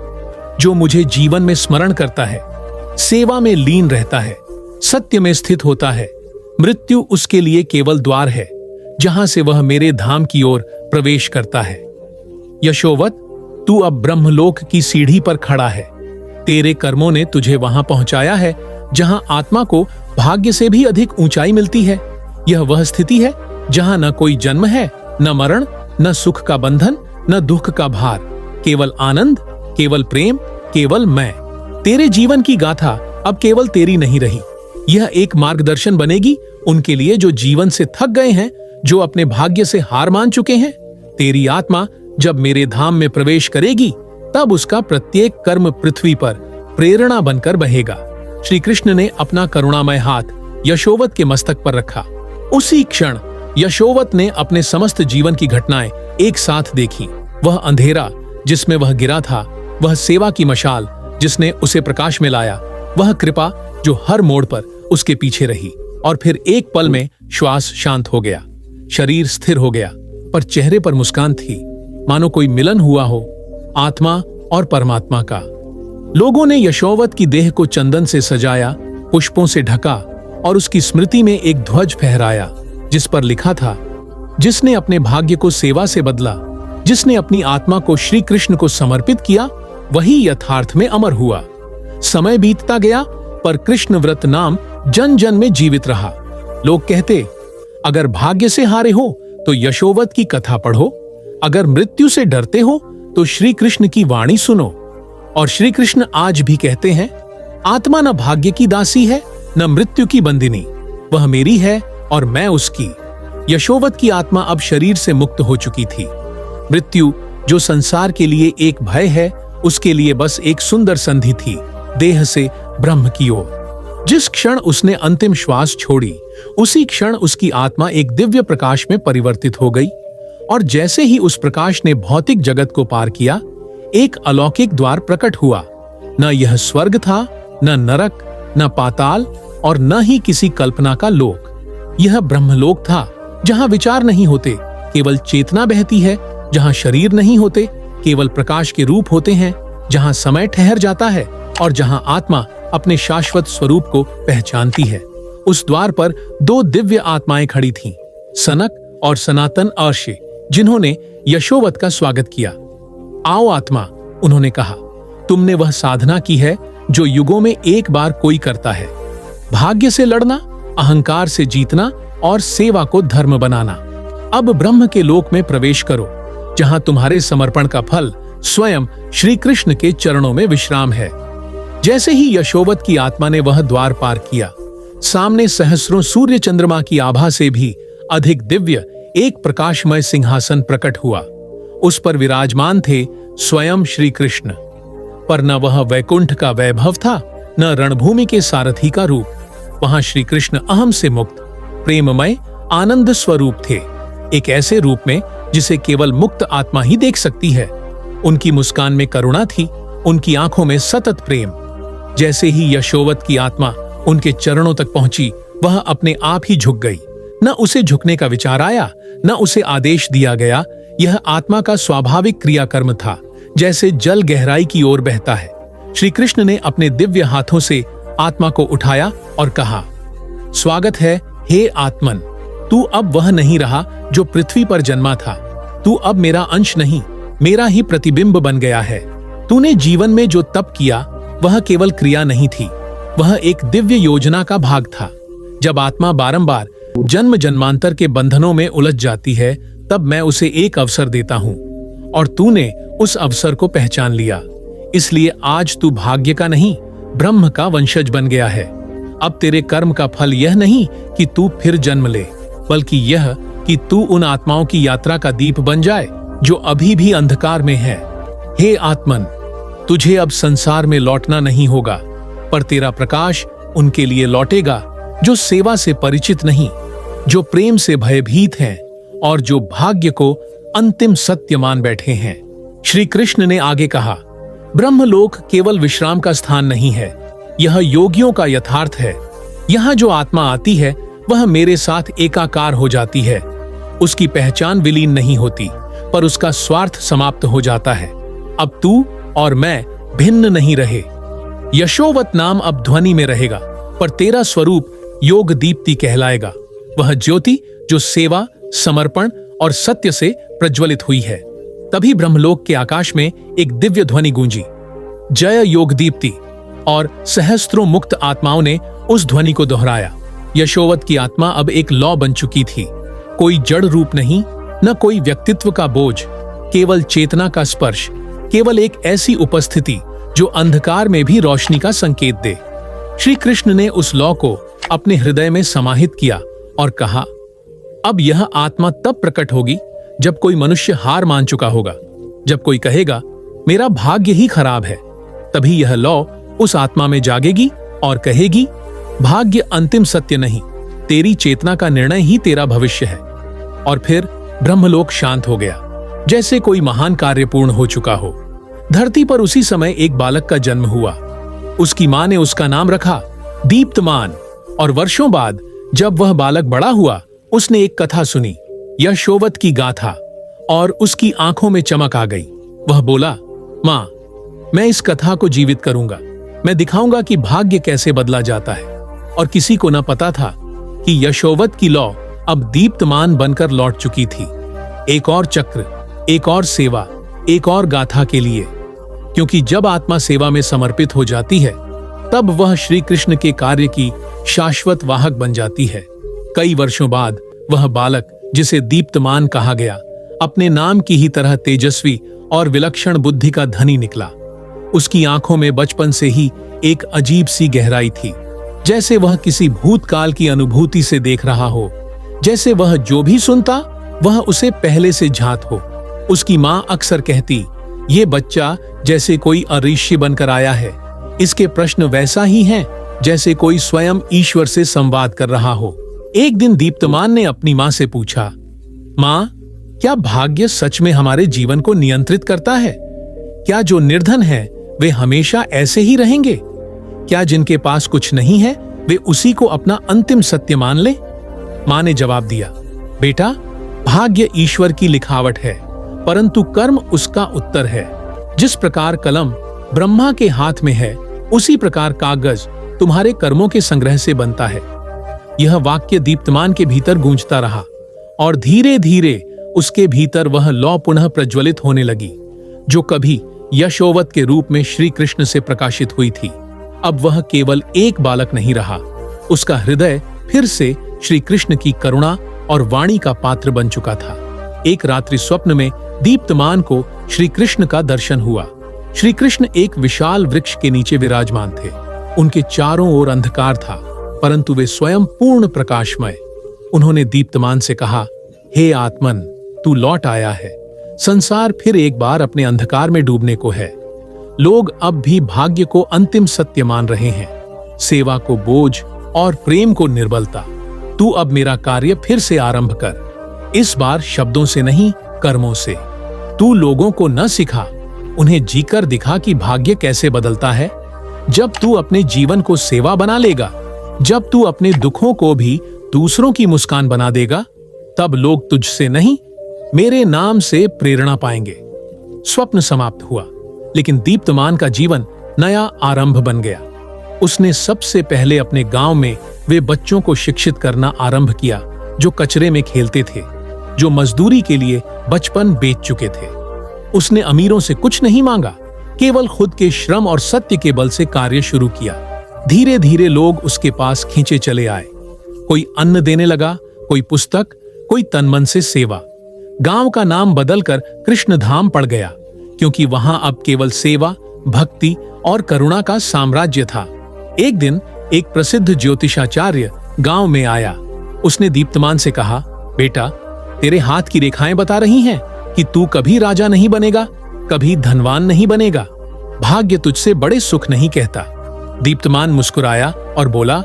जो मुझे जीवन में स्मरण करता है, सेवा में लीन रहता है, सत्य में स्थित होता है। मृत्यु उसके लिए केवल द्वार है जहां से वह मेरे धाम की ओर प्रवेश करता है। यशोवत, तू अब ब्रह्मलोक की सीढ़ी पर खड़ा है। तेरे कर्मों ने तुझे वहां पहुंचाया है जहां आत्मा को भाग्य से भी अधिक ऊंचाई मिलती है। यह वह स्थिति है जहां न कोई जन्म है, न मरण, न सुख का बंधन, न दुख का भार, केवल आनंद, केवल प्रेम, केवल मैं। तेरे जीवन की गाथा अब केवल तेरी नहीं रही। यह एक मार्गदर्शन बनेगी उनके लिए जो जीवन से थक गए हैं, जो अपने भाग्य से हार मान चुके हैं। तेरी आत्मा जब मेरे धाम में प्रवेश करेगी तब उसका प्रत्येक कर्म पृथ्वी पर प्रेरणा बनकर बहेगा। श्री कृष्ण ने अपना करुणामय हाथ यशोवत के मस्तक पर रखा। उसी क्षण यशोवत ने अपने समस्त जीवन की घटनाएं एक साथ देखी। वह अंधेरा जिसमें वह गिरा था, वह सेवा की मशाल जिसने उसे प्रकाश में लाया, वह कृपा जो हर मोड़ पर उसके पीछे रही। और फिर एक पल में श्वास शांत हो गया, शरीर स्थिर हो गया, पर चेहरे पर मुस्कान थी, मानो कोई मिलन हुआ हो आत्मा और परमात्मा का। लोगों ने यशोवत की देह को चंदन से सजाया, पुष्पों से ढका और उसकी स्मृति में एक ध्वज फहराया जिस पर लिखा था, जिसने अपने भाग्य को सेवा से बदला, जिसने अपनी आत्मा को श्री कृष्ण को समर्पित किया, वही यथार्थ में अमर हुआ। समय बीतता गया पर कृष्ण व्रत नाम जन जन में जीवित रहा। लोग कहते, अगर भाग्य से हारे हो तो यशोवत की कथा पढ़ो, अगर मृत्यु से डरते हो तो श्री कृष्ण की वाणी सुनो। और श्री कृष्ण आज भी कहते हैं, आत्मा न भाग्य की दासी है न मृत्यु की बंदिनी, वह मेरी है और मैं उसकी। यशोवत की आत्मा अब शरीर से मुक्त हो चुकी थी। मृत्यु जो संसार के लिए एक भय है, उसके लिए बस एक सुंदर संधि थी देह से ब्रह्म की ओर। जिस क्षण उसने अंतिम श्वास छोड़ी, उसी क्षण उसकी आत्मा एक दिव्य प्रकाश में परिवर्तित हो गई। और जैसे ही उस प्रकाश ने भौतिक जगत को पार किया, एक अलौकिक द्वार प्रकट हुआ। न यह स्वर्ग था, न नरक, न पाताल और न ही किसी कल्पना का लोक। यह ब्रह्मलोक था जहां विचार नहीं होते, केवल चेतना बहती है, जहां शरीर नहीं होते, केवल प्रकाश के रूप होते हैं, जहां समय ठहर जाता है और जहां आत्मा अपने शाश्वत स्वरूप को पहचानती है। उस द्वार पर दो दिव्य आत्माएं खड़ी थीं, सनक और सनातन अर्षि, जिन्होंने यशोवत का स्वागत किया। आओ आत्मा, उन्होंने कहा, तुमने वह साधना की है जो युगों में एक बार कोई करता है। भाग्य से लड़ना, अहंकार से जीतना और सेवा को धर्म बनाना। अब ब्रह्म के लोक में प्रवेश करो, जहां तुम्हारे समर्पण का फल स्वयं श्री कृष्ण के चरणों में विश्राम है। जैसे ही यशोवत की आत्मा ने वह द्वार पार किया, सामने सहस्रों सूर्य चंद्रमा की आभा से भी अधिक दिव्य एक प्रकाशमय सिंहासन प्रकट हुआ। उस पर विराजमान थे स्वयं श्री कृष्ण। पर न वह वैकुंठ का वैभव था, न रणभूमि के सारथी का रूप। वहां श्री कृष्ण अहम से मुक्त, प्रेममय, आनंद स्वरूप थे, एक ऐसे रूप में जिसे केवल मुक्त आत्मा ही देख सकती है। उनकी मुस्कान में करुणा थी, उनकी आंखों में सतत प्रेम। जैसे ही यशोवत की आत्मा उनके चरणों तक पहुंची, वह अपने आप ही झुक गई। न उसे झुकने का विचार आया, न उसे आदेश दिया गया। यह आत्मा का स्वाभाविक क्रियाकर्म था, जैसे जल गहराई की ओर बहता है। श्री कृष्ण ने अपने दिव्य हाथों से आत्मा को उठाया और कहा, स्वागत है हे आत्मन, तू अब वह नहीं रहा जो पृथ्वी पर जन्मा था। तू अब मेरा अंश नहीं, मेरा ही प्रतिबिंब बन गया है। तूने जीवन में जो तप किया वह केवल क्रिया नहीं थी, वह एक दिव्य योजना का भाग था। जब आत्मा बारंबार जन्म जन्मांतर के बंधनों में उलझ जाती है, तब मैं उसे एक अवसर देता हूं और तूने उस अवसर को पहचान लिया। इसलिए आज तू भाग्य का नहीं, ब्रह्म का वंशज बन गया है। अब तेरे कर्म का फल यह नहीं कि तू फिर जन्म ले, बल्कि यह कि तू उन आत्माओं की यात्रा का दीप बन जाए जो अभी भी अंधकार में है। हे आत्मन, तुझे अब संसार में लौटना नहीं होगा, पर तेरा प्रकाश उनके लिए लौटेगा जो सेवा से परिचित नहीं, जो प्रेम से भयभीत हैं और जो भाग्य को अंतिम सत्य मान बैठे हैं। श्री कृष्ण ने आगे कहा, ब्रह्मलोक केवल विश्राम का स्थान नहीं है, यह योगियों का यथार्थ है। यहाँ जो आत्मा आती है वह मेरे साथ एकाकार हो जाती है, उसकी पहचान विलीन नहीं होती। पर उसका स्वार्थ समाप्त हो जाता है। अब तू और मैं भिन्न नहीं रहे। यशोवत नाम अब ध्वनि में रहेगा, पर तेरा स्वरूप योग दीप्ति कहलाएगा, वह ज्योति जो सेवा, समर्पण और सत्य से प्रज्वलित हुई है। तभी ब्रह्मलोक के आकाश में एक दिव्य ध्वनि गूंजी, जय योग दीप्ति, और सहस्त्रों मुक्त आत्माओं ने उस ध्वनि को दोहराया। यशोवत की आत्मा अब एक लौ बन चुकी थी। कोई जड़ रूप नहीं, न कोई व्यक्तित्व का बोझ, केवल चेतना का स्पर्श, केवल एक ऐसी उपस्थिति जो अंधकार में भी रोशनी का संकेत दे। श्री कृष्ण ने उस लौ को अपने हृदय में समाहित किया और कहा, अब यह आत्मा तब प्रकट होगी जब कोई मनुष्य हार मान चुका होगा, जब कोई कहेगा मेरा भाग्य ही खराब है। तभी यह लौ उस आत्मा में जागेगी और कहेगी, भाग्य अंतिम सत्य नहीं, तेरी चेतना का निर्णय ही तेरा भविष्य है। और फिर ब्रह्मलोक शांत हो गया, जैसे कोई महान कार्य पूर्ण हो चुका हो। धरती पर उसी समय एक बालक का जन्म हुआ। उसकी मां ने उसका नाम रखा दीप्तमान। और वर्षों बाद जब वह बालक बड़ा हुआ, उसने एक कथा सुनी, यशोवत की गाथा, और उसकी आंखों में चमक आ गई। वह बोला, मां, मैं इस कथा को जीवित करूंगा। मैं दिखाऊंगा कि भाग्य कैसे बदला जाता है। और किसी को न पता था कि यशोवत की लौ अब दीप्तमान बनकर लौट चुकी थी, एक और चक्र, एक और सेवा, एक और गाथा के लिए। क्योंकि जब आत्मा सेवा में समर्पित हो जाती है, तब वह श्री कृष्ण के कार्य की शाश्वत वाहक बन जाती है। कई वर्षों बाद वह बालक, जिसे दीप्तमान कहा गया, अपने नाम की ही तरह तेजस्वी और विलक्षण बुद्धि का धनी निकला। उसकी आंखों में बचपन से ही एक अजीब सी गहराई थी, जैसे वह किसी भूतकाल की अनुभूति से देख रहा हो, जैसे वह जो भी सुनता वह उसे पहले से झात हो। उसकी मां अक्सर कहती, ये बच्चा जैसे कोई अऋषि बनकर आया है। इसके प्रश्न वैसा ही हैं जैसे कोई स्वयं ईश्वर से संवाद कर रहा हो। एक दिन दीप्तमान ने अपनी मां से पूछा, मां, क्या भाग्य सच में हमारे जीवन को नियंत्रित करता है? क्या जो निर्धन है वे हमेशा ऐसे ही रहेंगे? क्या जिनके पास कुछ नहीं है वे उसी को अपना अंतिम सत्य मान ले? मां ने जवाब दिया, बेटा, भाग्य ईश्वर की लिखावट है, परंतु कर्म उसका उत्तर है। जिस प्रकार कलम ब्रह्मा के हाथ में है, उसी प्रकार कागज तुम्हारे कर्मों के संग्रह से बनता है। यह वाक्य दीप्तमान के भीतर गूंजता रहा, और धीरे धीरे उसके भीतर वह लौ पुनः प्रज्वलित होने लगी, जो कभी यशोवत के रूप में श्री कृष्ण से प्रकाशित हुई थी। अब वह केवल एक बालक नहीं रहा, उसका हृदय फिर से श्री कृष्ण की करुणा और वाणी का पात्र बन चुका था। एक रात्रि स्वप्न में दीप्तमान को श्री कृष्ण का दर्शन हुआ। श्री कृष्ण एक विशाल वृक्ष के नीचे विराजमान थे। उनके चारों ओर अंधकार था, परंतु वे स्वयं पूर्ण प्रकाशमय। उन्होंने दीप्तमान से कहा, हे आत्मन, तू लौट आया है। संसार फिर एक बार अपने अंधकार में डूबने को है। लोग अब भी भाग्य को अंतिम सत्य मान रहे हैं, सेवा को बोझ और प्रेम को निर्बलता। तू अब मेरा कार्य फिर से आरंभ कर, इस बार शब्दों से नहीं, कर्मों से। तू लोगों को न सिखा, उन्हें जीकर दिखा कि भाग्य कैसे बदलता है। जब तू अपने जीवन को सेवा बना लेगा, जब तू अपने दुखों को भी दूसरों की मुस्कान बना देगा, तब लोग तुझसे नहीं, मेरे नाम से प्रेरणा पाएंगे। स्वप्न समाप्त हुआ, लेकिन दीप्तमान का जीवन नया आरंभ बन गया। उसने सबसे पहले अपने गांव में वे बच्चों को शिक्षित करना आरंभ किया जो कचरे में खेलते थे, जो मजदूरी के लिए बचपन बेच चुके थे। उसने अमीरों से कुछ नहीं मांगा, केवल खुद के श्रम और सत्य के बल से कार्य शुरू किया। धीरे धीरे लोग उसके पास खींचे चले आए। कोई अन्न देने लगा, कोई पुस्तक, कोई तनमन से सेवा। गांव का नाम बदलकर कृष्णधाम पड़ गया, क्योंकि वहां अब केवल सेवा, भक्ति और करुणा का साम्राज्य था। एक दिन एक प्रसिद्ध ज्योतिषाचार्य गांव में आया। उसने दीप्तमान से कहा, बेटा, तेरे हाथ की रेखाएं बता रही हैं कि तू कभी राजा नहीं बनेगा, कभी धनवान नहीं बनेगा। भाग्य तुझसे बड़े सुख नहीं कहता। दीप्तमान मुस्कुराया और बोला,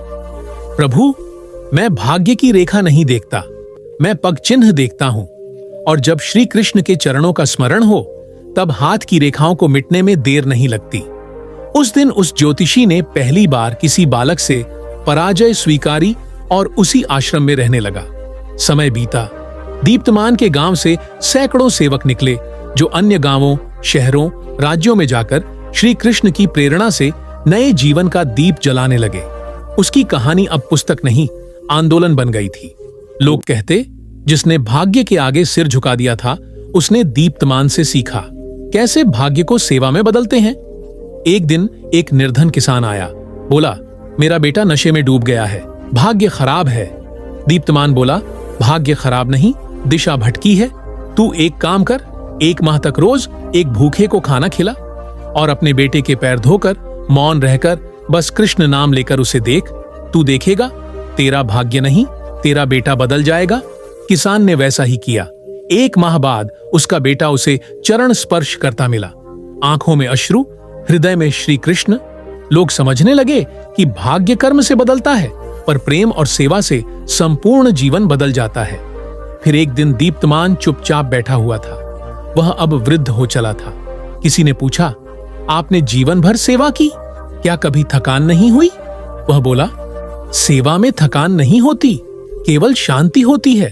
प्रभु, मैं भाग्य की रेखा नहीं देखता, मैं पग चिन्ह देखता हूं। और जब श्री कृष्ण के चरणों का स्मरण हो, तब हाथ की रेखाओं को मिटने में देर नहीं लगती। उस दिन उस ज्योतिषी ने पहली बार किसी बालक से पराजय स्वीकारी और उसी आश्रम में रहने लगा। समय बीता, दीप्तमान के गांव से सैकड़ों सेवक निकले जो अन्य गांवों, शहरों, राज्यों में जाकर श्री कृष्ण की प्रेरणा से नए जीवन का दीप जलाने लगे। उसकी कहानी अब पुस्तक नहीं, आंदोलन बन गई थी। लोग कहते, जिसने भाग्य के आगे सिर झुका दिया था, उसने दीप्तमान से सीखा कैसे भाग्य को सेवा में बदलते हैं। एक दिन एक निर्धन किसान आया, बोला, मेरा बेटा नशे में डूब गया है, भाग्य खराब है। दीप्तमान बोला, भाग्य खराब नहीं, दिशा भटकी है। तू एक काम कर, 1 माह तक रोज एक भूखे को खाना खिला और अपने बेटे के पैर धोकर मौन रहकर बस कृष्ण नाम लेकर उसे देख। तू देखेगा, तेरा भाग्य नहीं, तेरा बेटा बदल जाएगा। किसान ने वैसा ही किया। 1 माह बाद उसका बेटा उसे चरण स्पर्श करता मिला। आंखों में अश्रु, हृदय में श्री कृष्ण। लोग समझने लगे कि भाग्य कर्म से बदलता है, पर प्रेम और सेवा से संपूर्ण जीवन बदल जाता है। फिर एक दिन दीप्तमान चुपचाप बैठा हुआ था। वह अब वृद्ध हो चला था। किसी ने पूछा, आपने जीवन भर सेवा की, क्या कभी थकान नहीं हुई? वह बोला, सेवा में थकान नहीं होती, केवल शांति होती है।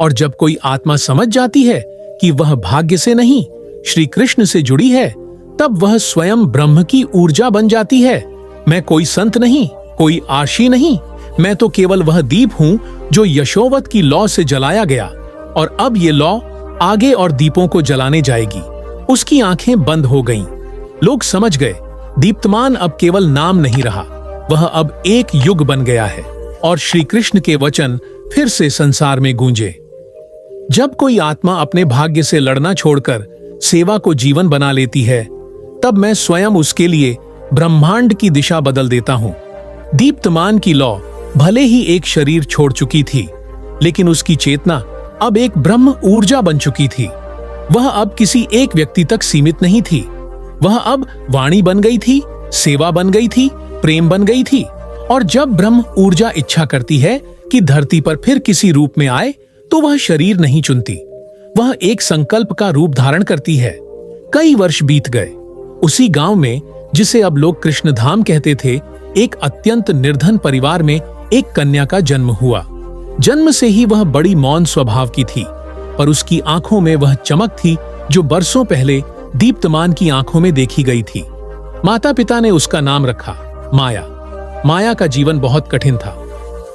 और जब कोई आत्मा समझ जाती है कि वह भाग्य से नहीं, श्री कृष्ण से जुड़ी है, तब वह स्वयं ब्रह्म की ऊर्जा बन जाती है। मैं कोई संत नहीं, कोई आशी नहीं, मैं तो केवल वह दीप हूं जो यशोवत की लौ से जलाया गया, और अब ये लौ आगे और दीपों को जलाने जाएगी। उसकी आंखें बंद हो गईं। लोग समझ गए, दीप्तमान अब केवल नाम नहीं रहा, वह अब एक युग बन गया है। और श्री कृष्ण के वचन फिर से संसार में गूंजे। जब कोई आत्मा अपने भाग्य से लड़ना छोड़कर सेवा को जीवन बना लेती है, तब मैं स्वयं उसके लिए ब्रह्मांड की दिशा बदल देता हूं। दीप्तमान की लौ भले ही एक शरीर छोड़ चुकी थी, लेकिन उसकी चेतना अब एक ब्रह्म ऊर्जा बन चुकी थी। वह अब किसी एक व्यक्ति तक सीमित नहीं थी। वह अब वाणी बन गई थी, सेवा बन गई थी, प्रेम बन गई थी। और जब ब्रह्म ऊर्जा इच्छा करती है कि धरती पर फिर किसी रूप में आए, तो वह शरीर नहीं चुनती, वह एक संकल्प का रूप धारण करती है। कई वर्ष बीत गए। उसी गांव में, जिसे अब लोग कृष्णधाम कहते थे, एक अत्यंत निर्धन परिवार में एक कन्या का जन्म हुआ। जन्म से ही वह बड़ी मौन स्वभाव की थी, पर उसकी आंखों में वह चमक थी जो बरसों पहले दीप्तमान की आंखों में देखी गई थी। माता पिता ने उसका नाम रखा माया। माया का जीवन बहुत कठिन था।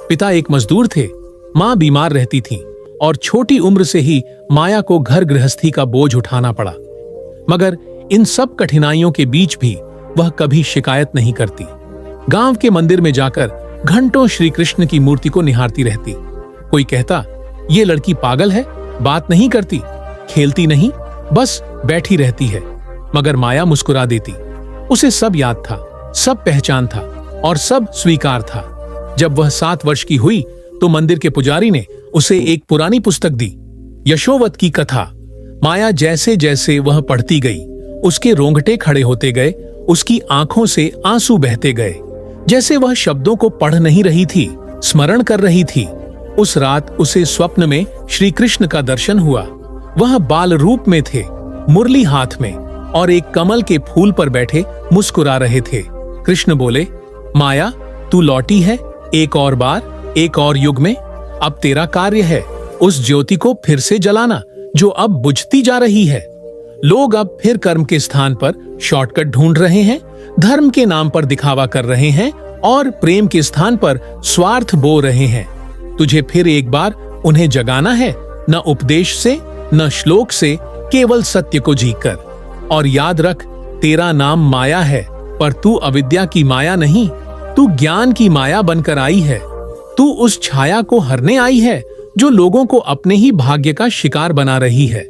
पिता एक मजदूर थे, मां बीमार रहती थी, और छोटी उम्र से ही माया को घर गृहस्थी का बोझ उठाना पड़ा। मगर इन सब कठिनाइयों के बीच भी वह कभी शिकायत नहीं करती। गांव के मंदिर में जाकर घंटों श्री कृष्ण की मूर्ति को निहारती रहती। कोई कहता, ये लड़की पागल है, बात नहीं करती, खेलती नहीं, बस बैठी रहती है। मगर माया मुस्कुरा देती। उसे सब याद था, सब पहचान था और सब स्वीकार था। जब वह 7 वर्ष की हुई तो मंदिर के पुजारी ने उसे एक पुरानी पुस्तक दी, यशोवत की कथा। माया जैसे जैसे वह पढ़ती गई, उसके रोंगटे खड़े होते गए, उसकी आंखों से आंसू बहते गए, जैसे वह शब्दों को पढ़ नहीं रही थी, स्मरण कर रही थी। उस रात उसे स्वप्न में श्री कृष्ण का दर्शन हुआ। वह बाल रूप में थे, मुरली हाथ में, और एक कमल के फूल पर बैठे मुस्कुरा रहे थे। कृष्ण बोले, माया, तू लौटी है एक और बार, एक और युग में। अब तेरा कार्य है उस ज्योति को फिर से जलाना जो अब बुझती जा रही है। लोग अब फिर कर्म के स्थान पर शॉर्टकट ढूंढ रहे हैं, धर्म के नाम पर दिखावा कर रहे हैं और प्रेम के स्थान पर स्वार्थ बो रहे हैं। तुझे फिर एक बार उन्हें जगाना है, न उपदेश से, न श्लोक से, केवल सत्य को जीकर। और याद रख, तेरा नाम माया है, पर तू अविद्या की माया नहीं, तू ज्ञान की माया बनकर आई है। तू उस छाया को हरने आई है जो लोगों को अपने ही भाग्य का शिकार बना रही है।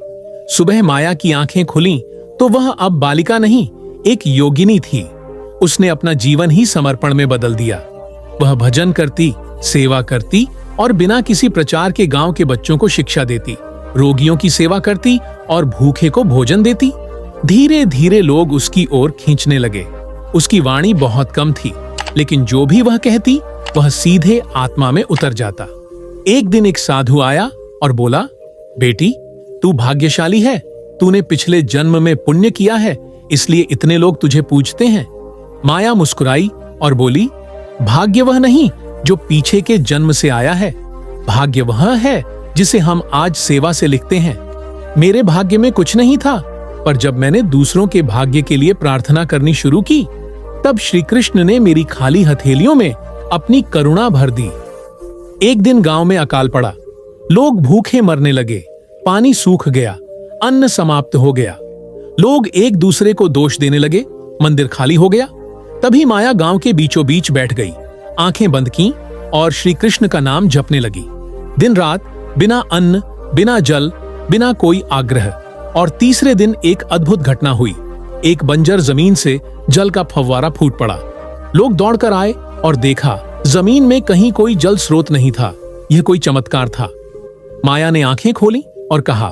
सुबह माया की आंखें खुलीं तो वह अब बालिका नहीं, एक योगिनी थी। उसने अपना जीवन ही समर्पण में बदल दिया। वह भजन करती, सेवा करती और बिना किसी प्रचार के गांव के बच्चों को शिक्षा देती, रोगियों की सेवा करती और भूखे को भोजन देती। धीरे धीरे लोग उसकी ओर खींचने लगे। उसकी वाणी बहुत कम थी, लेकिन जो भी वह कहती वह सीधे आत्मा में उतर जाता। एक दिन एक साधु आया और बोला, बेटी, तू भाग्यशाली है, तूने पिछले जन्म में पुण्य किया है, इसलिए इतने लोग तुझे पूजते हैं। माया मुस्कुराई और बोली, भाग्य वह नहीं जो पीछे के जन्म से आया है, भाग्य वह है जिसे हम आज सेवा से लिखते हैं। मेरे भाग्य में कुछ नहीं था, पर जब मैंने दूसरों के भाग्य के लिए प्रार्थना करनी शुरू की, तब श्री कृष्ण ने मेरी खाली हथेलियों में अपनी करुणा भर दी। एक दिन गांव में अकाल पड़ा। लोग भूखे मरने लगे, पानी सूख गया, अन्न समाप्त हो गया। लोग एक दूसरे को दोष देने लगे, मंदिर खाली हो गया। तभी माया गांव के बीचों बीच बैठ गई, आंखें बंद की और श्री कृष्ण का नाम जपने लगी। दिन रात, बिना अन्न, बिना जल, बिना कोई आग्रह। और तीसरे दिन एक अद्भुत घटना हुई। एक बंजर जमीन से जल का फव्वारा फूट पड़ा। लोग दौड़कर आए और देखा, जमीन में कहीं कोई जल स्रोत नहीं था। यह कोई चमत्कार था। माया ने आंखें खोली और कहा,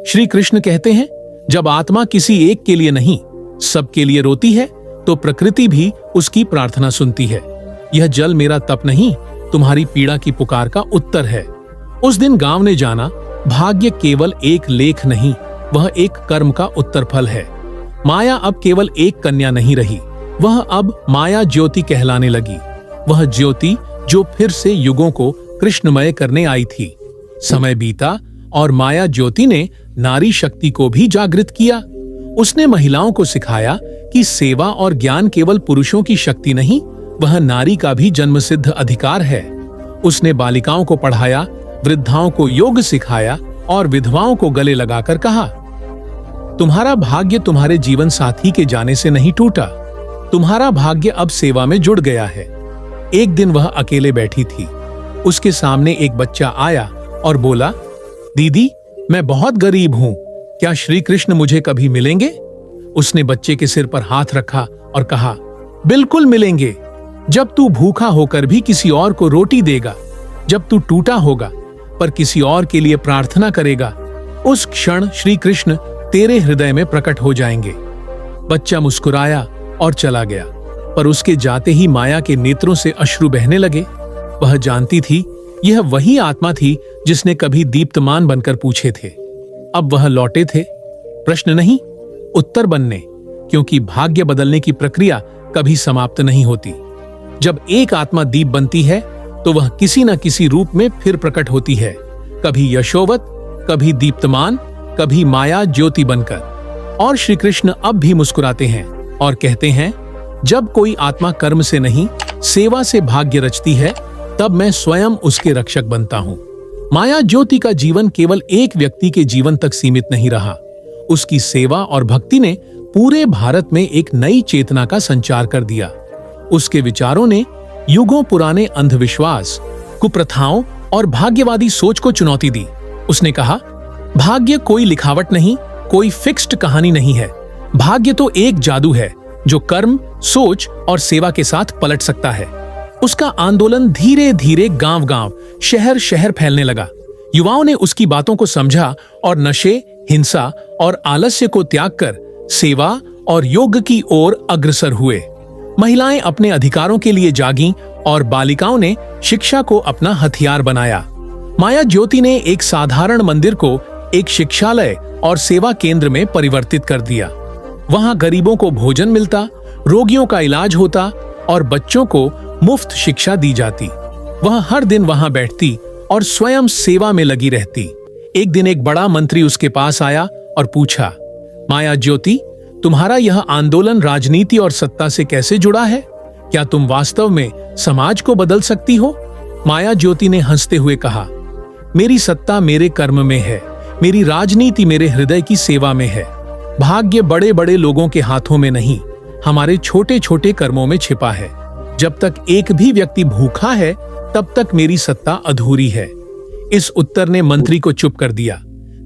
श्री कृष्ण कहते हैं, जब आत्मा किसी एक के लिए नहीं, सबके लिए रोती है, तो प्रकृति भी उसकी प्रार्थना सुनती है। यह जल मेरा तप नहीं, तुम्हारी पीड़ा की पुकार का उत्तर है। उस दिन गांव ने जाना, भाग्य केवल एक लेख नहीं, वह एक कर्म का उत्तरफल है। माया अब केवल एक कन्या नहीं रही, वह अब माया ज्योति कहलाने लगी। वह ज्योति जो फिर से युगों को कृष्णमय करने आई थी। समय बीता और माया ज्योति ने नारी शक्ति को भी जागृत किया। उसने महिलाओं को सिखाया कि सेवा और ज्ञान केवल पुरुषों की शक्ति नहीं, वह नारी का भी जन्मसिद्ध अधिकार है। उसने बालिकाओं को पढ़ाया, वृद्धाओं को योग सिखाया और विधवाओं को गले लगाकर कहा, तुम्हारा भाग्य तुम्हारे जीवन साथी के जाने से नहीं टूटा, तुम्हारा भाग्य अब सेवा में जुड़ गया है। एक दिन वह अकेले बैठी थी। उसके सामने एक बच्चा आया और बोला, दीदी, मैं बहुत गरीब हूं, क्या श्री कृष्ण मुझे कभी मिलेंगे? उसने बच्चे के सिर पर हाथ रखा और कहा, बिल्कुल मिलेंगे। जब तू भूखा होकर भी किसी और को रोटी देगा, जब तू टूटा होगा पर किसी और के लिए प्रार्थना करेगा, उस क्षण श्री कृष्ण तेरे हृदय में प्रकट हो जाएंगे। बच्चा मुस्कुराया और चला गया, पर उसके जाते ही माया के नेत्रों से अश्रु बहने लगे। वह जानती थी, यह वही आत्मा थी जिसने कभी दीप्तमान बनकर पूछे थे। अब वह लौटे थे, प्रश्न नहीं, उत्तर बनने, क्योंकि भाग्य बदलने की प्रक्रिया कभी समाप्त नहीं होती। जब एक आत्मा दीप बनती है, तो वह किसी न किसी रूप में फिर प्रकट होती है, कभी यशोवत, कभी दीप्तमान, कभी माया ज्योति बनकर। और श्री कृष्ण अब भी मुस्कुराते हैं और कहते हैं, जब कोई आत्मा कर्म से नहीं, सेवा से भाग्य रचती है, तब मैं स्वयं उसके रक्षक बनता हूं। माया ज्योति का जीवन केवल एक व्यक्ति के जीवन तक सीमित नहीं रहा। उसकी सेवा और भक्ति ने पूरे भारत में एक नई चेतना का संचार कर दिया। उसके विचारों ने युगों पुराने अंधविश्वास, कुप्रथाओं और भाग्यवादी सोच को चुनौती दी। उसने कहा, भाग्य कोई लिखावट नहीं, कोई फिक्स्ड कहानी नहीं है। भाग्य तो एक जादू है जो कर्म, सोच और सेवा के साथ पलट सकता है। उसका आंदोलन धीरे धीरे गांव-गांव, शहर-शहर फैलने लगा। युवाओं ने उसकी बातों को समझा और नशे, हिंसा और आलस्य को त्याग कर सेवा और योग की ओर अग्रसर हुए। महिलाएं अपने अधिकारों के लिए जागीं और बालिकाओं ने शिक्षा को अपना हथियार बनाया। माया ज्योति ने एक साधारण मंदिर को एक शिक्षालय और सेवा केंद्र में परिवर्तित कर दिया। वहां गरीबों को भोजन मिलता, रोगियों का इलाज होता और बच्चों को मुफ्त शिक्षा दी जाती। वह हर दिन वहां बैठती और स्वयं सेवा में लगी रहती। एक दिन एक बड़ा मंत्री उसके पास आया और पूछा, माया ज्योति, तुम्हारा यह आंदोलन राजनीति और सत्ता से कैसे जुड़ा है? क्या तुम वास्तव में समाज को बदल सकती हो? माया ज्योति ने हंसते हुए कहा, मेरी सत्ता मेरे कर्म में है, मेरी राजनीति मेरे हृदय की सेवा में है। भाग्य बड़े बड़े लोगों के हाथों में नहीं, हमारे छोटे छोटे कर्मों में छिपा है। जब तक एक भी व्यक्ति भूखा है, तब तक मेरी सत्ता अधूरी है। इस उत्तर ने मंत्री को चुप कर दिया।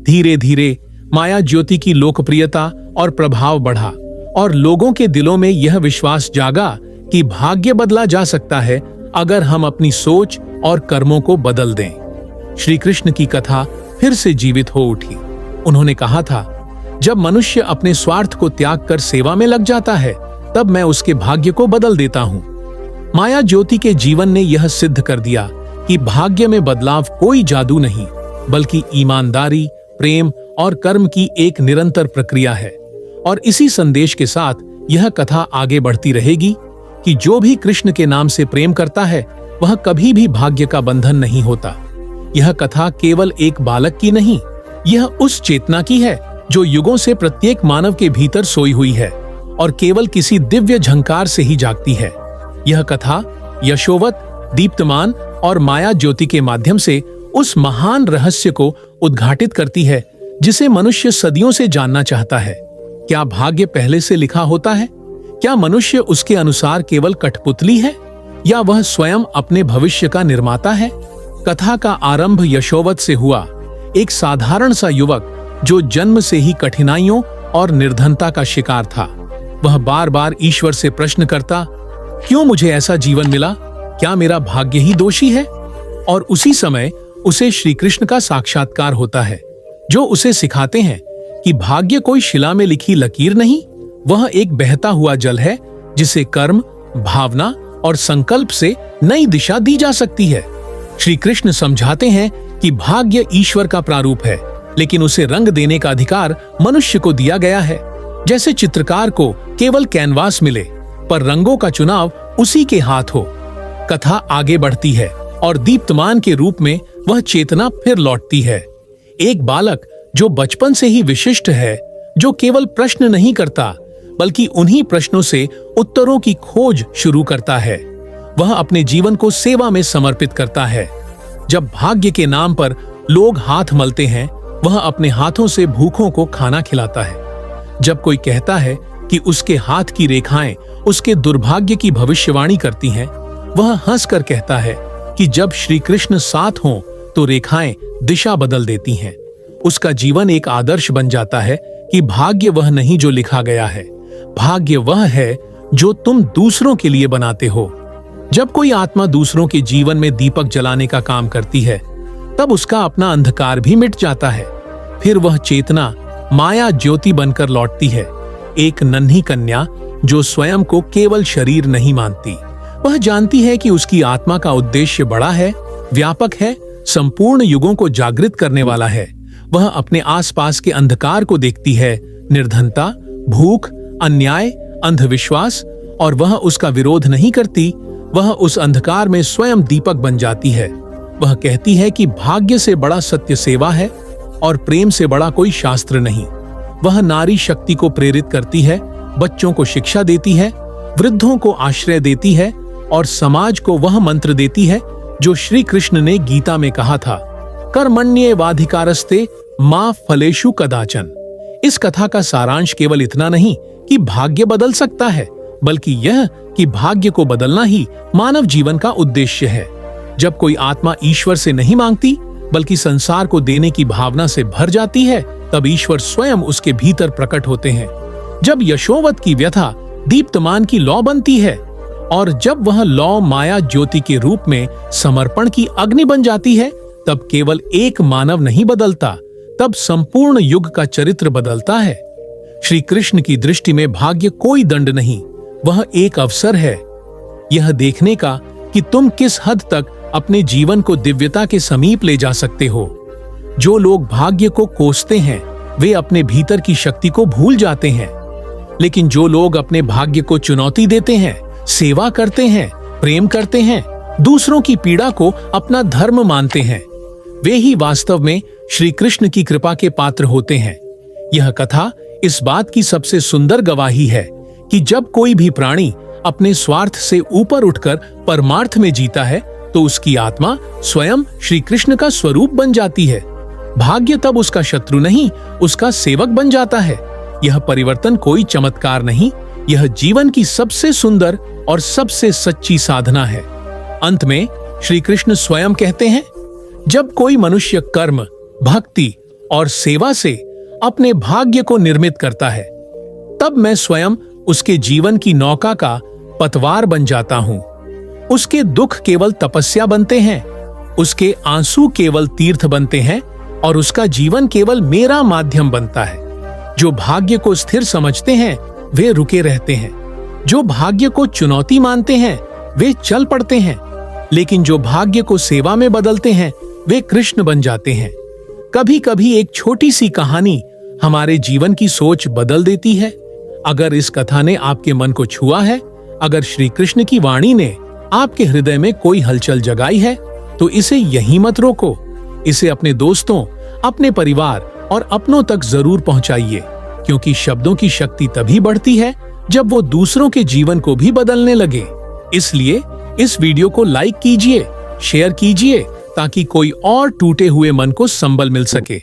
धीरे धीरे माया ज्योति की लोकप्रियता और प्रभाव बढ़ा और लोगों के दिलों में यह विश्वास जागा कि भाग्य बदला जा सकता है अगर हम अपनी सोच और कर्मों को बदल दें। श्री कृष्ण की कथा फिर से जीवित हो उठी। उन्होंने कहा था, जब मनुष्य अपने स्वार्थ को त्याग कर सेवा में लग जाता है, तब मैं उसके भाग्य को बदल देता हूं। माया ज्योति के जीवन ने यह सिद्ध कर दिया कि भाग्य में बदलाव कोई जादू नहीं, बल्कि ईमानदारी, प्रेम और कर्म की एक निरंतर प्रक्रिया है। और इसी संदेश के साथ यह कथा आगे बढ़ती रहेगी कि जो भी कृष्ण के नाम से प्रेम करता है, वह कभी भी भाग्य का बंधन नहीं होता। यह कथा केवल एक बालक की नहीं, यह उस चेतना की है जो युगों से प्रत्येक मानव के भीतर सोई हुई है और केवल किसी दिव्य झंकार से ही जागती है। यह कथा यशोवत, दीप्तमान और माया ज्योति के माध्यम से उस महान रहस्य को उद्घाटित करती है जिसे मनुष्य सदियों से जानना चाहता है। क्या भाग्य पहले से लिखा होता है? क्या मनुष्य उसके अनुसार केवल कठपुतली है या वह स्वयं अपने भविष्य का निर्माता है? कथा का आरंभ यशोवत से हुआ। एक साधारण सा युवक जो जन्म से ही कठिनाइयों और निर्धनता का शिकार था। वह बार बार ईश्वर से प्रश्न करता, क्यों मुझे ऐसा जीवन मिला? क्या मेरा भाग्य ही दोषी है? और उसी समय उसे श्री कृष्ण का साक्षात्कार होता है, जो उसे सिखाते हैं कि भाग्य कोई शिला में लिखी लकीर नहीं, वह एक बहता हुआ जल है जिसे कर्म, भावना और संकल्प से नई दिशा दी जा सकती है। श्री कृष्ण समझाते हैं कि भाग्य ईश्वर का प्रारूप है, लेकिन उसे रंग देने का अधिकार मनुष्य को दिया गया है। जैसे चित्रकार को केवल कैनवास मिले, पर रंगों का चुनाव उसी के हाथ हो। कथा आगे बढ़ती है और दीप्तमान के रूप में वह चेतना फिर लौटती है। एक बालक जो बचपन से ही विशिष्ट है, जो केवल प्रश्न नहीं करता बल्कि उन्हीं प्रश्नों से उत्तरों की खोज शुरू करता है। वह अपने जीवन को सेवा में समर्पित करता है। जब भाग्य के नाम पर लोग हाथ मलते हैं, वह अपने हाथों से भूखों को खाना खिलाता है। जब कोई कहता है कि उसके हाथ की रेखाएं उसके दुर्भाग्य की भविष्यवाणी करती हैं, वह हंसकर कहता है कि जब श्री कृष्ण साथ हों तो रेखाएं दिशा बदल देती हैं। उसका जीवन एक आदर्श बन जाता है कि भाग्य वह नहीं जो लिखा गया है, भाग्य वह है जो तुम दूसरों के लिए बनाते हो। जब कोई आत्मा दूसरों के जीवन में दीपक जलाने का काम करती है, तब उसका अपना अंधकार भी मिट जाता है। फिर वह चेतना माया ज्योति बनकर लौटती है, एक नन्ही कन्या जो स्वयं को केवल शरीर नहीं मानती। वह जानती है कि उसकी आत्मा का उद्देश्य बड़ा है, व्यापक है, संपूर्ण युगों को जागृत करने वाला है। वह अपने आसपास के अंधकार को देखती है, निर्धनता, भूख, अन्याय, अंधविश्वास, और वह उसका विरोध नहीं करती। वह उस अंधकार में स्वयं दीपक बन जाती है। वह कहती है कि भाग्य से बड़ा सत्य सेवा है और प्रेम से बड़ा कोई शास्त्र नहीं। वह नारी शक्ति को प्रेरित करती है, बच्चों को शिक्षा देती है, वृद्धों को आश्रय देती है और समाज को वह मंत्र देती है जो श्री कृष्ण ने गीता में कहा था, कर्मण्येवाधिकारस्ते मा फलेषु कदाचन। इस कथा का सारांश केवल इतना नहीं कि भाग्य बदल सकता है, बल्कि यह कि भाग्य को बदलना ही मानव जीवन का उद्देश्य है। जब कोई आत्मा ईश्वर से नहीं मांगती बल्कि संसार को देने की भावना से भर जाती है, तब ईश्वर स्वयं उसके भीतर प्रकट होते हैं। जब यशोवत की व्यथा दीप्तमान की लौ बनती है और जब वह लौ माया ज्योति के रूप में समर्पण की अग्नि बन जाती है, तब केवल एक मानव नहीं बदलता, तब संपूर्ण युग का चरित्र बदलता है। श्री कृष्ण की दृष्टि में भाग्य कोई दंड नहीं, वह एक अवसर है, यह देखने का कि तुम किस हद तक अपने जीवन को दिव्यता के समीप ले जा सकते हो। जो लोग भाग्य को कोसते हैं, वे अपने भीतर की शक्ति को भूल जाते हैं, लेकिन जो लोग अपने भाग्य को चुनौती देते हैं, सेवा करते हैं, प्रेम करते हैं, दूसरों की पीड़ा को अपना धर्म मानते हैं, वे ही वास्तव में श्री कृष्ण की कृपा के पात्र होते हैं। यह कथा इस बात की सबसे सुंदर गवाही है कि जब कोई भी प्राणी अपने स्वार्थ से ऊपर उठकर परमार्थ में जीता है, तो उसकी आत्मा स्वयं श्री कृष्ण का स्वरूप बन जाती है। भाग्य तब उसका शत्रु नहीं, उसका सेवक बन जाता है। यह परिवर्तन कोई चमत्कार नहीं, यह जीवन की सबसे सुंदर और सबसे सच्ची साधना है। अंत में श्री कृष्ण स्वयं कहते हैं, जब कोई मनुष्य कर्म, भक्ति और सेवा से अपने भाग्य को निर्मित करता है, तब मैं स्वयं उसके जीवन की नौका का पतवार बन जाता हूं। उसके दुख केवल तपस्या बनते हैं, उसके आंसू केवल तीर्थ बनते हैं और उसका जीवन केवल मेरा माध्यम बनता है। जो भाग्य को स्थिर समझते हैं वे रुके रहते हैं, जो भाग्य को चुनौती मानते हैं वे चल पड़ते हैं, लेकिन जो भाग्य को सेवा में बदलते हैं वे कृष्ण बन जाते हैं। कभी कभी एक छोटी सी कहानी हमारे जीवन की सोच बदल देती है। अगर इस कथा ने आपके मन को छुआ है, अगर श्री कृष्ण की वाणी ने आपके हृदय में कोई हलचल जगाई है, तो इसे यहीं मत रोको, इसे अपने दोस्तों, अपने परिवार और अपनों तक जरूर पहुंचाइए, क्योंकि शब्दों की शक्ति तभी बढ़ती है जब वो दूसरों के जीवन को भी बदलने लगे। इसलिए इस वीडियो को लाइक कीजिए, शेयर कीजिए, ताकि कोई और टूटे हुए मन को संबल मिल सके।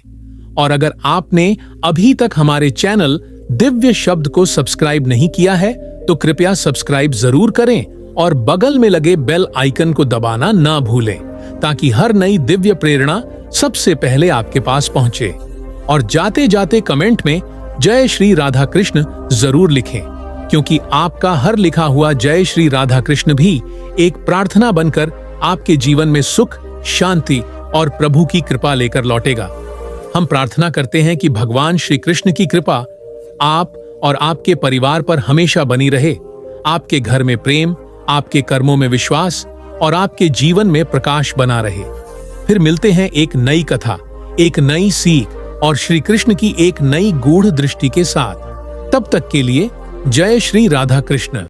और अगर आपने अभी तक हमारे चैनल दिव्य शब्द को सब्सक्राइब नहीं किया है तो कृपया सब्सक्राइब जरूर करें और बगल में लगे बेल आइकन को दबाना ना भूलें, ताकि हर नई दिव्य प्रेरणा सबसे पहले आपके पास पहुंचे। और जाते जाते कमेंट में जय श्री राधा कृष्ण जरूर लिखें, क्योंकि आपका हर लिखा हुआ जय श्री राधा कृष्ण भी एक प्रार्थना बनकर आपके जीवन में सुख, शांति और प्रभु की कृपा लेकर लौटेगा। हम प्रार्थना करते हैं कि भगवान श्री कृष्ण की कृपा आप और आपके परिवार पर हमेशा बनी रहे, आपके घर में प्रेम, आपके कर्मों में विश्वास और आपके जीवन में प्रकाश बना रहे। फिर मिलते हैं एक नई कथा, एक नई सीख और श्री कृष्ण की एक नई गूढ़ दृष्टि के साथ। तब तक के लिए जय श्री राधा कृष्ण।